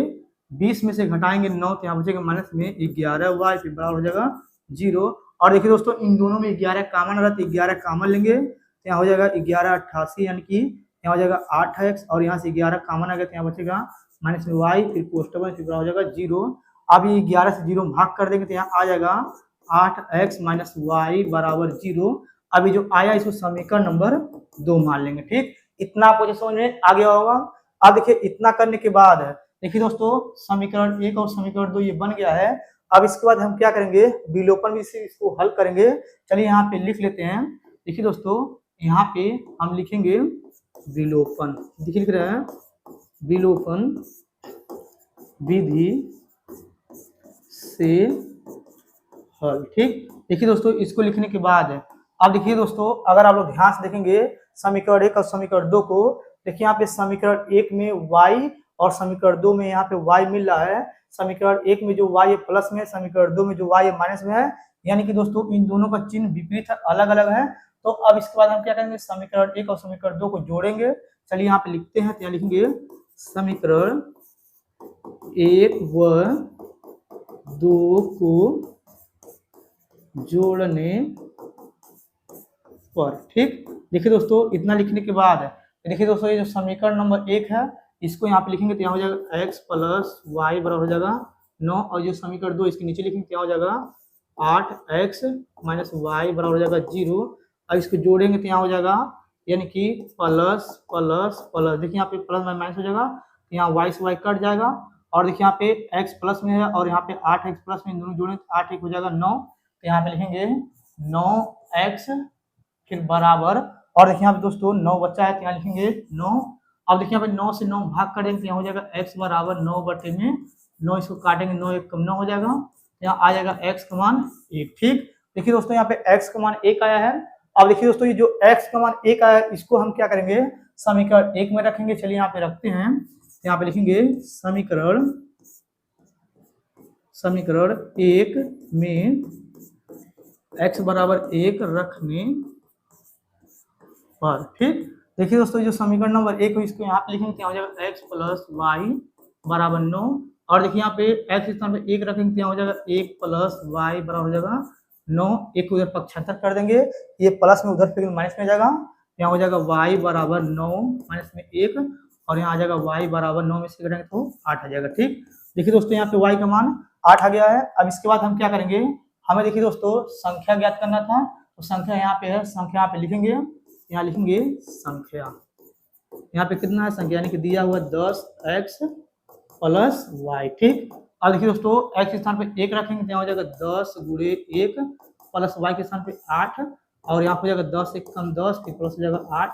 20 में से घटाएंगे 9, तो यहाँ बचेगा माइनस में 11y, फिर बराबर हो जाएगा 0। और देखिए दोस्तों इन दोनों में 11 कॉमन रहता है, 11 कॉमन लेंगे, तो यहाँ हो जाएगा 1188, यानी कि यहाँ हो जाएगा 8x, और यहाँ से 11 कॉमन आ गया, तो यहाँ बचेगा माइनस में y, फिर पोस्टर में, फिर बराबर हो जाएगा 0। अब ये 11 से 0 भाग कर देंगे, तो यहाँ आ जाएगा 8x माइनस वाई बराबर 0। अभी जो आया इसको समीकरण नंबर 2 मान लेंगे। ठीक, इतना आपको समझ में आ गया होगा। अब देखिए इतना करने के बाद देखिए दोस्तों समीकरण 1 और समीकरण 2 ये बन गया है। अब इसके बाद हम क्या करेंगे, विलोपन भी से इसको हल करेंगे। चलिए यहाँ पे लिख लेते हैं। देखिए दोस्तों यहाँ पे हम लिखेंगे विलोपन, देखिए लिख रहे हैं विलोपन विधि से हल। ठीक, देखिए दोस्तों इसको लिखने के बाद अब देखिए दोस्तों अगर आप लोग ध्यान से देखेंगे समीकरण 1 और समीकरण 2 को, देखिए यहाँ पे समीकरण 1 में y और समीकरण 2 में यहाँ पे y मिल रहा है। समीकरण 1 में जो y है प्लस में, समीकरण 2 में जो y है माइनस में है, यानी कि दोस्तों इन दोनों का चिन्ह विपरीत है, अलग अलग है। तो अब इसके बाद हम क्या करेंगे, समीकरण 1 और समीकरण 2 को जोड़ेंगे। चलिए यहाँ पे लिखते हैं, तो यहाँ लिखेंगे समीकरण 1 व 2 को जोड़ने पर। ठीक, देखिए दोस्तों इतना लिखने के बाद देखिए दोस्तों ये जो समीकरण नंबर 1 है इसको यहाँ पे लिखेंगे, तो यहाँ हो जाएगा x प्लस वाई बराबर हो जाएगा 9, और जो समीकरण 2 इसके नीचे लिखेंगे क्या हो जाएगा 8x माइनस वाई बराबर हो जाएगा 0। अब इसको जोड़ेंगे तो यहाँ हो जाएगा यानी कि प्लस प्लस प्लस, देखिए यहाँ पे प्लस माइनस हो जाएगा, यहाँ y से y कट जाएगा, और देखिए यहाँ पे x प्लस में है और यहाँ पे 8x प्लस में, दोनों जोड़ेंगे तो 8 1 हो जाएगा 9, तो यहाँ पे लिखेंगे 9x फिर बराबर, और देखिए यहाँ पे दोस्तों 9 बचा है तो यहाँ लिखेंगे 9। अब देखिए यहाँ पे 9 से 9 भाग करेंगे तो यहाँ हो जाएगा x बराबर 9 बटे में 9, इसको काटेंगे 9 1 कम 9 हो जाएगा, यहाँ आ जाएगा x का मान 1। ठीक, देखिए दोस्तों यहाँ पे x का मान 1 आया है। अब देखिए दोस्तों ये जो x का मान 1 आया है इसको हम क्या करेंगे, समीकरण 1 में रखेंगे। चलिए यहाँ पे रखते हैं, यहाँ पे लिखेंगे समीकरण 1 में x बराबर 1 रखने पर। ठीक, देखिए दोस्तों जो समीकरण नंबर 1 है इसको यहाँ पे लिखेंगे, क्या हो जाएगा x प्लस वाई बराबर 9, और देखिए यहाँ पे x स्थान पे 1 रखेंगे, क्या हो जाएगा 1 प्लस वाई बराबर हो जाएगा 9। एक उधर पक्षांतर कर देंगे, ये प्लस में उधर फिर माइनस में जाएगा, यहाँ हो जाएगा y बराबर 9 माइनस में 1, और यहाँ आ जाएगा y बराबर 9 में से घटाएंगे तो 8 आ जाएगा। ठीक, देखिए दोस्तों यहाँ पे y का मान 8 आ गया है। अब इसके बाद हम क्या करेंगे, हमें देखिए दोस्तों संख्या ज्ञात करना था, तो संख्या यहाँ पे है, संख्या यहाँ पे लिखेंगे, यहाँ लिखेंगे संख्या, यहाँ पे कितना है संख्या, यानी कि दिया हुआ 10x प्लस वाई। ठीक, अब देखिए दोस्तों x के स्थान पे 1 रखेंगे तो यहाँ हो जाएगा 10 गुणे 1 प्लस y के स्थान पे 8, और यहाँ पे हो जाएगा 10 1 कम 10 फिर प्लस हो जाएगा 8,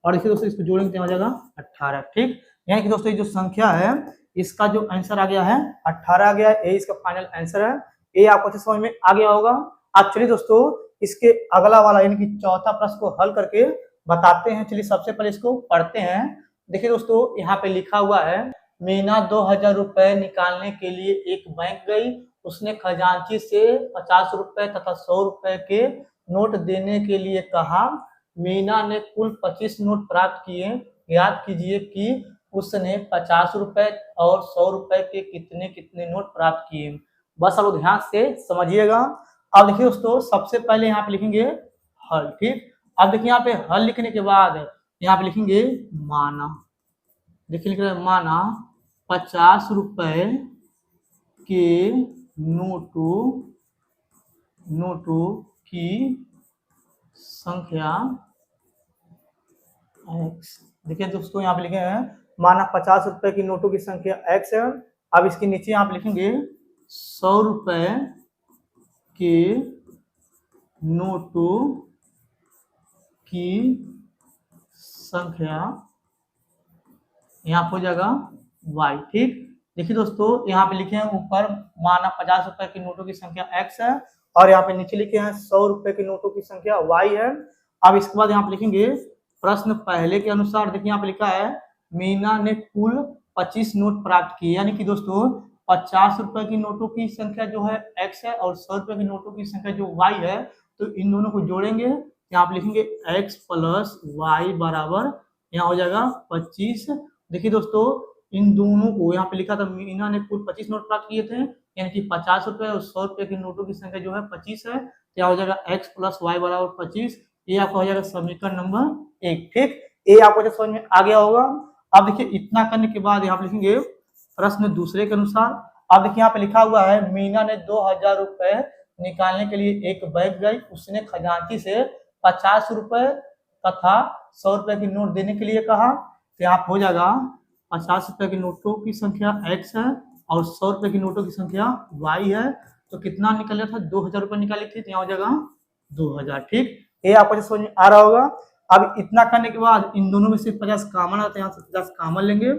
और देखिए दोस्तों इसको जोड़ेंगे तो यहाँ हो जाएगा 18। ठीक, यानी कि दोस्तों ये जो संख्या है इसका जो आंसर आ गया है 18 आ गया है, ये इसका फाइनल आंसर है। ये आपको अच्छे समझ में आ गया होगा। अब चलिए दोस्तों इसके अगला वाला यानी कि चौथा प्रश्न को हल करके बताते हैं। चलिए सबसे पहले इसको पढ़ते हैं। देखिए दोस्तों, यहाँ पे लिखा हुआ है, मीना 2000 रुपए निकालने के लिए एक बैंक गई। उसने खजांची से 50 रुपए तथा 100 रुपए के नोट देने के लिए कहा। मीना ने कुल 25 नोट प्राप्त किए। याद कीजिए कि उसने 50 रुपए और 100 रुपए के कितने कितने नोट प्राप्त किए। बस अब ध्यान से समझिएगा। अब देखिए दोस्तों, सबसे पहले यहाँ पे लिखेंगे हल। ठीक, अब देखिए यहाँ पे हल लिखने के बाद यहाँ पे लिखेंगे माना। देखिए लिख रहे हैं माना 50 रुपए के नोटों की संख्या x। देखिए दोस्तों, यहाँ पे लिखे हैं माना 50 रुपए की नोटों की संख्या x है। अब इसके नीचे यहाँ पे लिखेंगे 100 रुपए के नोटों की संख्या, यहाँ हो जाएगा y। ठीक, देखिए दोस्तों, यहाँ पे लिखे हैं ऊपर माना 50 रुपए की नोटों की संख्या x है और यहाँ पे नीचे लिखे हैं 100 रुपए की नोटों की संख्या y है। अब इसके बाद यहाँ पे लिखेंगे प्रश्न पहले के अनुसार। देखिए यहाँ पे लिखा है मीना ने कुल 25 नोट प्राप्त किए, यानी कि दोस्तों 50 रुपए की नोटों की संख्या जो है x है और 100 रुपए की नोटों की संख्या जो y है, तो इन दोनों को जोड़ेंगे। यहाँ पे लिखेंगे x प्लस y बराबर, यहाँ हो जाएगा 25। देखिए दोस्तों, इन दोनों को यहाँ पे लिखा था मीना ने कुल 25 नोट प्राप्त किए थे, यानी कि 50 रुपए और 100 रुपए की नोटों की संख्या जो है 25 है, तो यहाँ हो जाएगा x प्लस वाई बराबर 25। ये आपका हो जाएगा समीकरण नंबर 1। ठीक, ये आपको जो समझ में आ गया होगा। अब देखिए इतना करने के बाद यहाँ पे लिखेंगे प्रश्न दूसरे के अनुसार। अब देखिए यहाँ पे लिखा हुआ है मीना ने 2000 रुपए निकालने के लिए एक बैंक गई। उसने खजांची से 50 रुपए तथा 100 रुपए की नोट देने के लिए कहा। तो यहाँ हो जाएगा 50 रुपए की नोटों की संख्या x है और 100 रुपए की नोटों की संख्या y है। तो कितना निकल था, 2000 रुपए निकाले थे, तो यहाँ हो जाएगा 2000। ठीक, ये आपको समझ में आ रहा होगा। अब इतना करने के बाद इन दोनों में से 50 कॉमन आता है, यहाँ से 50 कॉमन लेंगे,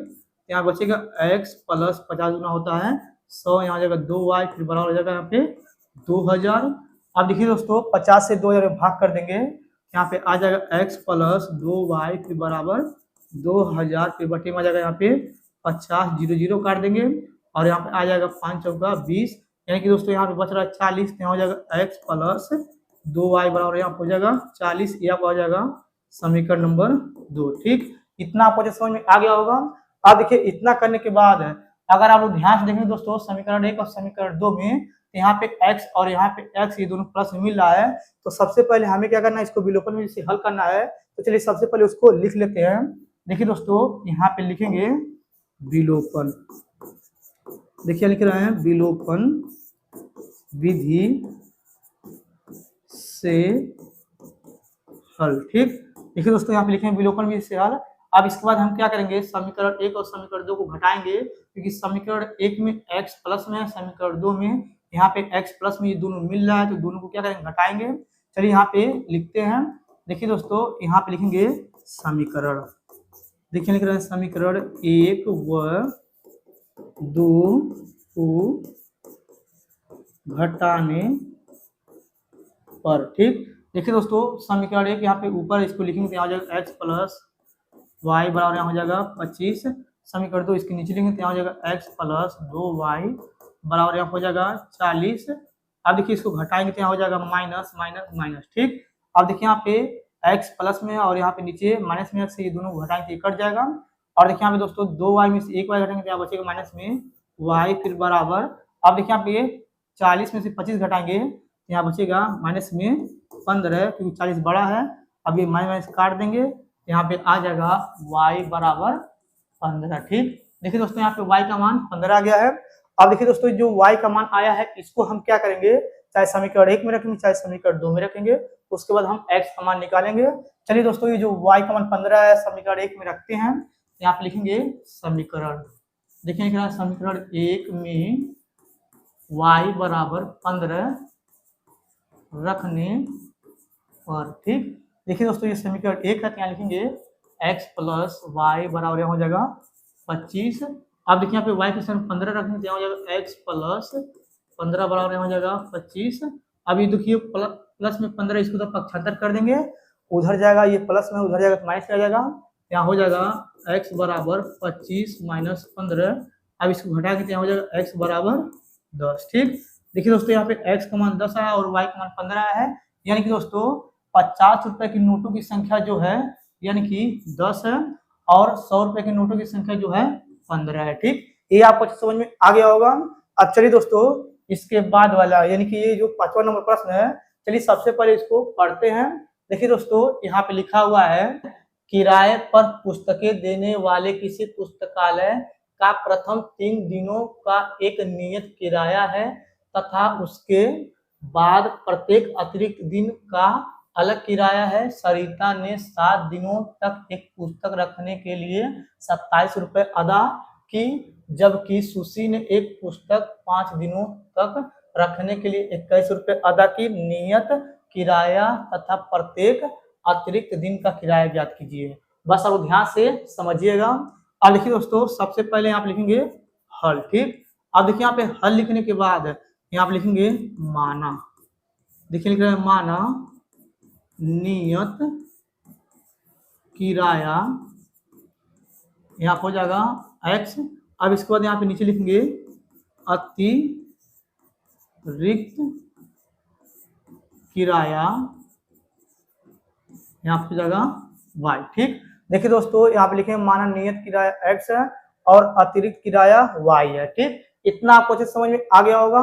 यहाँ बचेगा x प्लस 50 गुना होता है 100, यहाँ हो जाएगा 2y, फिर बराबर हो जाएगा यहाँ पे 2000। अब देखिए दोस्तों, 50 से 2000 में भाग कर देंगे, यहाँ पे आ जाएगा x प्लस 2y फिर बराबर 2000, फिर बटे में आ जाएगा यहाँ पे 50, 0 0 काट देंगे और यहाँ पे आ जाएगा 5 चौका 20, यानी कि दोस्तों यहाँ पे बच रहा है 40, यहाँ हो जाएगा x प्लस 2y बराबर यहाँ हो जाएगा 40। ये आपको आ जाएगा समीकरण नंबर 2। ठीक, इतना आपको समझ में आ गया होगा। अब देखिए इतना करने के बाद अगर आप लोग ध्यान से देखेंगे दोस्तों, समीकरण 1 और समीकरण 2 में यहाँ पे x और यहाँ पे x ये दोनों प्लस मिल रहा है, तो सबसे पहले हमें क्या करना है, इसको विलोपन में से हल करना है। तो चलिए सबसे पहले उसको लिख लेते हैं। देखिए दोस्तों, यहाँ पे लिखेंगे विलोपन। देखिए लिख रहे हैं विलोपन विधि से हल। ठीक, देखिए दोस्तों, यहाँ पे लिखेंगे विलोपन विधि से हल। अब इसके बाद हम क्या करेंगे, समीकरण 1 और समीकरण 2 को घटाएंगे, क्योंकि समीकरण 1 में x प्लस में है, समीकरण 2 में यहाँ पे x प्लस में ये दोनों मिल रहा है, तो दोनों को क्या करेंगे, घटाएंगे। चलिए यहाँ पे लिखते हैं। देखिए दोस्तों, यहाँ पे लिखेंगे समीकरण, देखिए लिख रहे हैं समीकरण 1 व 2 को घटाने पर। ठीक, देखिए दोस्तों, समीकरण 1 यहाँ पे ऊपर इसको लिखेंगे तो यहाँ हो जाएगा x प्लस y बराबर यहाँ हो जाएगा 25। समीकरण 2 इसके नीचे लिखेंगे तो यहाँ हो जाएगा x प्लस 2y बराबर यहाँ हो जाएगा 40। अब देखिए इसको घटाएंगे तो यहाँ हो जाएगा माइनस माइनस माइनस। ठीक, अब देखिए यहाँ पे x प्लस में और यहाँ पे नीचे माइनस में x से ये दोनों घटाएंगे तो कट जाएगा। और देखिए यहाँ पे दोस्तों 2y में से 1y घटाएंगे तो यहाँ बचेगा माइनस में y फिर बराबर। अब देखिए यहाँ पे 40 में से 25 घटाएंगे तो यहाँ बचेगा माइनस में 15, क्योंकि 40 बड़ा है। अब ये माइनस काट देंगे, यहाँ पे आ जाएगा y बराबर 15। ठीक, देखिए दोस्तों, यहाँ पे y का मान 15 आ गया है। अब देखिए दोस्तों, जो y का मान आया है इसको हम क्या करेंगे, चाहे समीकरण 1 में रखेंगे चाहे समीकरण 2 में रखेंगे, उसके बाद हम x का मान निकालेंगे। चलिए दोस्तों, ये जो y का मान 15 है समीकरण 1 में रखते हैं, यहाँ पे लिखेंगे समीकरण। देखिए लिख रहा है समीकरण 1 में y बराबर 15 रखने पर। ठीक, देखिए दोस्तों, ये समीकरण 1 है, यहाँ लिखेंगे x प्लस वाई बराबर यहाँ हो जाएगा 25। अब देखिए यहाँ पे y की स्थान 15 रखेंगे तो यहाँ हो जाएगा x प्लस 15 बराबर यहाँ हो जाएगा 25। अब ये देखिए प्लस में 15, इसको तो पक्षांतर कर देंगे, उधर जाएगा, ये प्लस में उधर जाएगा तो माइनस आ जाएगा, यहाँ हो जाएगा x बराबर 25 माइनस 15। अब इसको घटा के यहाँ हो जाएगा x बराबर 10। ठीक, देखिए दोस्तों यहाँ पे x का मान 10 आया और y का मान 15 आया है, यानी कि दोस्तों 50 रुपए की नोटों की संख्या जो है यानी कि 10 है और 100 रुपए की नोटों की संख्या जो है 15 है। ठीक, ये आपको समझ में आ गया होगा। अब चलिए दोस्तों इसके बाद वाला यानी कि ये जो 5वां नंबर प्रश्न है, चलिए सबसे पहले इसको पढ़ते हैं। देखिए दोस्तों यहाँ पे लिखा हुआ है, किराए पर पुस्तकें देने वाले किसी पुस्तकालय का प्रथम 3 दिनों का एक नियत किराया है तथा उसके बाद प्रत्येक अतिरिक्त दिन का अलग किराया है। सरिता ने 7 दिनों तक एक पुस्तक रखने के लिए 27 रुपए अदा की, जबकि सुशी ने एक पुस्तक 5 दिनों तक रखने के लिए 21 रुपए अदा की। नियत किराया तथा प्रत्येक अतिरिक्त दिन का किराया ज्ञात कीजिए। बस अब ध्यान से समझिएगा। अब देखिए दोस्तों सबसे पहले यहाँ पे लिखेंगे हल। ठीक, अब देखिए यहाँ पे हल लिखने के बाद यहाँ पे लिखेंगे माना। देखिए लिख रहे हैं माना नियत किराया, यहाँ हो जाएगा x। अब इसके बाद यहाँ पे नीचे लिखेंगे अतिरिक्त किराया, यहाँ हो जाएगा y। ठीक, देखिए दोस्तों यहाँ पे लिखे माना नियत किराया x है और अतिरिक्त किराया y है। ठीक, इतना आपको अच्छे समझ में आ गया होगा।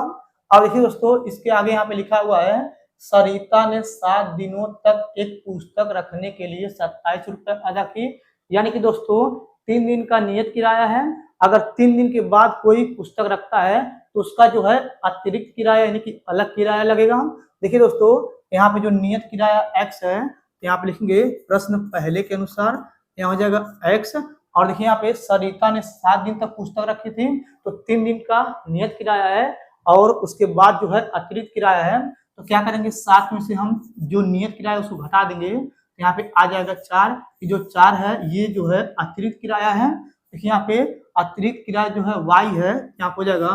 अब देखिए दोस्तों इसके आगे यहाँ पे लिखा हुआ है, सरिता ने 7 दिनों तक एक पुस्तक रखने के लिए 27 रुपए अदा की, यानी कि दोस्तों 3 दिन का नियत किराया है। अगर 3 दिन के बाद कोई पुस्तक रखता है तो उसका जो है अतिरिक्त किराया यानी कि अलग किराया लगेगा। देखिए दोस्तों यहाँ पे जो नियत किराया x है, यहाँ पे लिखेंगे प्रश्न पहले के अनुसार, यहाँ हो जाएगा x। और देखिए यहाँ पे सरिता ने 7 दिन तक पुस्तक रखी थी तो 3 दिन का नियत किराया है और उसके बाद जो है अतिरिक्त किराया है। तो क्या करेंगे, 7 में से हम जो नियत किराया उसको घटा देंगे, तो यहाँ पे आ जाएगा 4। ये जो 4 है ये जो है अतिरिक्त किराया है। देखिए यहाँ पे अतिरिक्त किराया जो है y है, यहाँ हो जाएगा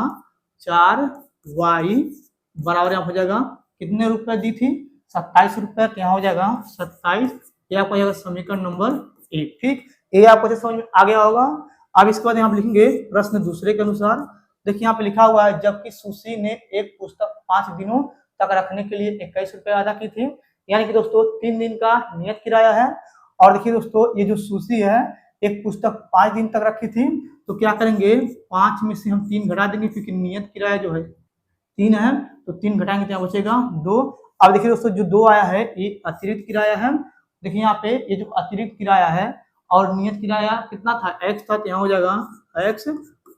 4y बराबर यहाँ हो जाएगा कितने रुपए दी थी, 27 रुपए। तो यहाँ हो जाएगा 27, ये आपको जाएगा समीकरण नंबर 1। ठीक, ये आपको समझ में आ गया होगा। अब इसके बाद यहाँ पे लिखेंगे प्रश्न दूसरे के अनुसार। देखिए यहाँ पे लिखा हुआ है, जबकि सुशी ने एक पुस्तक 5 दिनों तक रखने के लिए 21 रुपए अदा की थी, यानी कि दोस्तों 3 दिन का नियत किराया है। और देखिए दोस्तों ये जो सुशी है एक पुस्तक 5 दिन तक रखी थी, तो क्या करेंगे 5 में से हम 3 घटा देंगे क्योंकि नियत किराया जो है 3 है, तो 3 घटाएंगे तो यहाँ बचेगा 2। अब देखिए दोस्तों जो 2 आया है ये अतिरिक्त किराया है। देखिए यहाँ पे ये जो अतिरिक्त किराया है और नियत किराया कितना था x था, तो यहाँ हो जाएगा x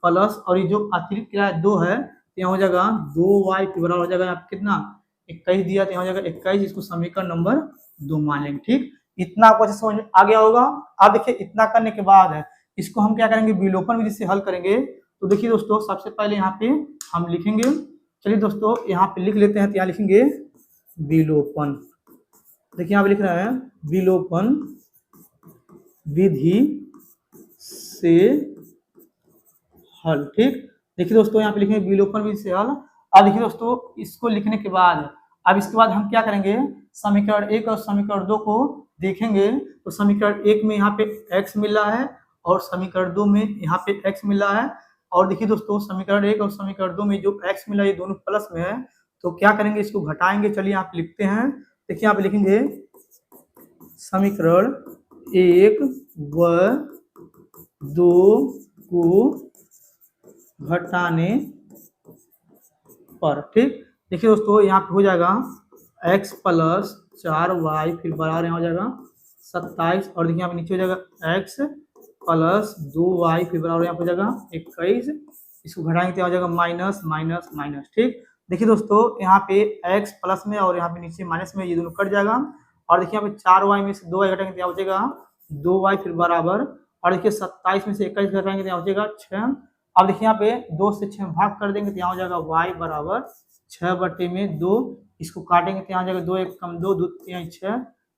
प्लस, और ये जो अतिरिक्त किराया 2 है तो यहाँ हो जाएगा 2y के बराबर हो जाएगा यहाँ कितना 21 दिया, तो यहाँ हो जाएगा 21। इसको समीकरण नंबर 2 मान लेंगे। ठीक, इतना आपको अच्छे समझ में आ गया होगा। अब देखिए इतना करने के बाद इसको हम क्या करेंगे, विलोपन विधि से हल करेंगे। तो देखिए दोस्तों सबसे पहले यहाँ पे हम लिखेंगे, चलिए दोस्तों यहाँ पे लिख लेते हैं, तो यहाँ लिखेंगे विलोपन। देखिए यहाँ पे लिख रहा है विलोपन विधि से हल। ठीक, देखिए दोस्तों यहाँ पे लिखेंगे विलोपन विधि से हल। अब देखिए दोस्तों इसको लिखने के बाद अब इसके बाद हम क्या करेंगे, समीकरण 1 और समीकरण 2 को देखेंगे। तो समीकरण 1 में यहाँ पे x मिल रहा है और समीकरण 2 में यहाँ पे x मिल रहा है। और देखिए दोस्तों समीकरण 1 और समीकरण 2 में जो x मिला है ये दोनों प्लस में है, तो क्या करेंगे इसको घटाएंगे। चलिए यहाँ पे लिखते हैं। देखिए यहाँ पे लिखेंगे समीकरण 1 व 2 को घटाने पर। ठीक, देखिए दोस्तों यहाँ पे हो जाएगा x प्लस 4y फिर बराबर यहाँ हो जाएगा 27, और देखिए यहाँ पे नीचे हो जाएगा x प्लस 2y फिर बराबर यहाँ हो जाएगा 21। इसको घटाएंगे तो हो जाएगा माइनस माइनस माइनस। ठीक, देखिए दोस्तों यहाँ पे x प्लस में और यहाँ पे नीचे माइनस में, ये दोनों कट जाएगा। और देखिए यहाँ पे 4y में से 2y घटाएंगे तो हो जाएगा 2y फिर बराबर, और देखिए 27 में से 21 घटाएंगे तो हो जाएगा 6। अब देखिए यहाँ पे 2 से 6 भाग कर देंगे तो यहाँ हो जाएगा y बराबर 6/2। इसको काटेंगे तो यहाँ हो जाएगा 2 1 कम 2 2 3 6,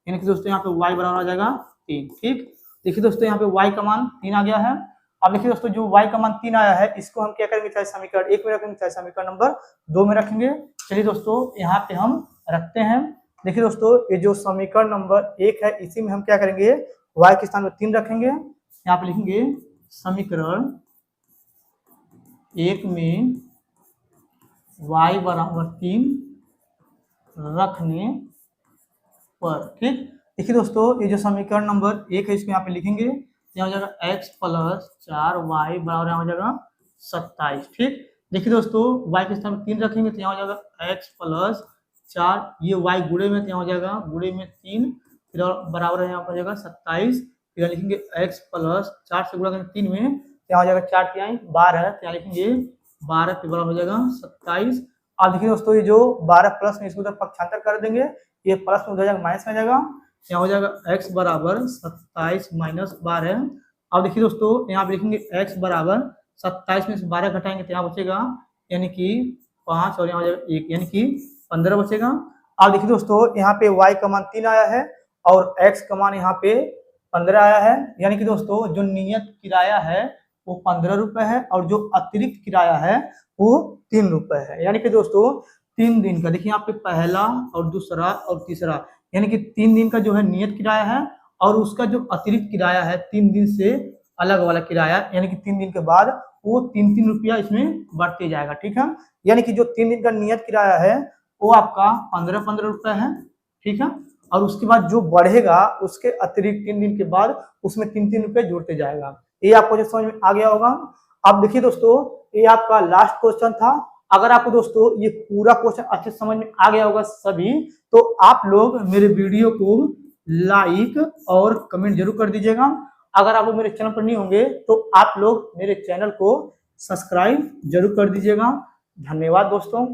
यानी कि दोस्तों यहाँ पे y बराबर आ जाएगा 3। ठीक, देखिए दोस्तों यहाँ पे y का मान 3 आ गया है। अब देखिए दोस्तों जो y का मान 3 आया है इसको हम क्या करेंगे, चाहे समीकरण 1 में रखेंगे चाहे समीकरण नंबर 2 में रखेंगे। चलिए दोस्तों यहाँ पे हम रखते हैं। देखिए दोस्तों ये जो समीकरण नंबर 1 है इसी में हम क्या करेंगे, y के स्थान पर 3 रखेंगे। यहाँ पे लिखेंगे समीकरण 1 में y बराबर 3 रखने पर। ठीक, देखिए दोस्तों ये जो समीकरण नंबर 1 है इसमें यहाँ पे लिखेंगे, यहाँ हो जाएगा x प्लस 4y बराबर यहाँ हो जाएगा 27। ठीक, देखिए दोस्तों y के स्थान में 3 रखेंगे तो यहाँ हो जाएगा x प्लस 4, ये y गुणे में तो यहाँ हो जाएगा गुणे में 3, फिर बराबर है यहाँ हो जाएगा 27, फिर लिखेंगे x प्लस 4 से गुणा करेंगे 3 में तो यहाँ हो जाएगा 4 तिहाई 12, तो यहाँ लिखेंगे 12 के बराबर हो जाएगा 27। अब देखिए दोस्तों ये जो 12 प्लस में इसको उधर पक्षांतर कर देंगे, ये प्लस में हो जाएगा माइनस में जाएगा, यहाँ हो जाएगा x बराबर 27 माइनस 12। अब देखिए दोस्तों यहाँ पे लिखेंगे x बराबर 27 में से 12 घटाएंगे तो यहाँ बचेगा यानी कि 5 और यहाँ हो जाएगा 1 यानी कि 15 बचेगा। अब देखिए दोस्तों यहाँ पे y का मान 3 आया है और x का मान यहाँ पे 15 आया है, यानी कि दोस्तों जो नियत किराया है वो 15 रुपए है और जो अतिरिक्त किराया है वो 3 रुपए है। यानी कि दोस्तों 3 दिन का देखिए यहाँ पे पहला और दूसरा और तीसरा, यानी कि 3 दिन का जो है नियत किराया है और उसका जो अतिरिक्त किराया है 3 दिन से अलग वाला किराया, यानी कि 3 दिन के बाद वो 3-3 रुपया इसमें बढ़ते जाएगा। ठीक है, यानी कि जो 3 दिन का नियत किराया है वो आपका 15-15 रुपए है। ठीक है, और उसके बाद जो बढ़ेगा उसके अतिरिक्त 3 दिन के बाद उसमें 3-3 रुपए जुड़ते जाएगा। ये आपको जो समझ में आ गया होगा। अब देखिए दोस्तों ये आपका लास्ट क्वेश्चन था। अगर आपको दोस्तों ये पूरा क्वेश्चन अच्छे समझ में आ गया होगा सभी, तो आप लोग मेरे वीडियो को लाइक और कमेंट जरूर कर दीजिएगा। अगर आप लोग मेरे चैनल पर नहीं होंगे तो आप लोग मेरे चैनल को सब्सक्राइब जरूर कर दीजिएगा। धन्यवाद दोस्तों।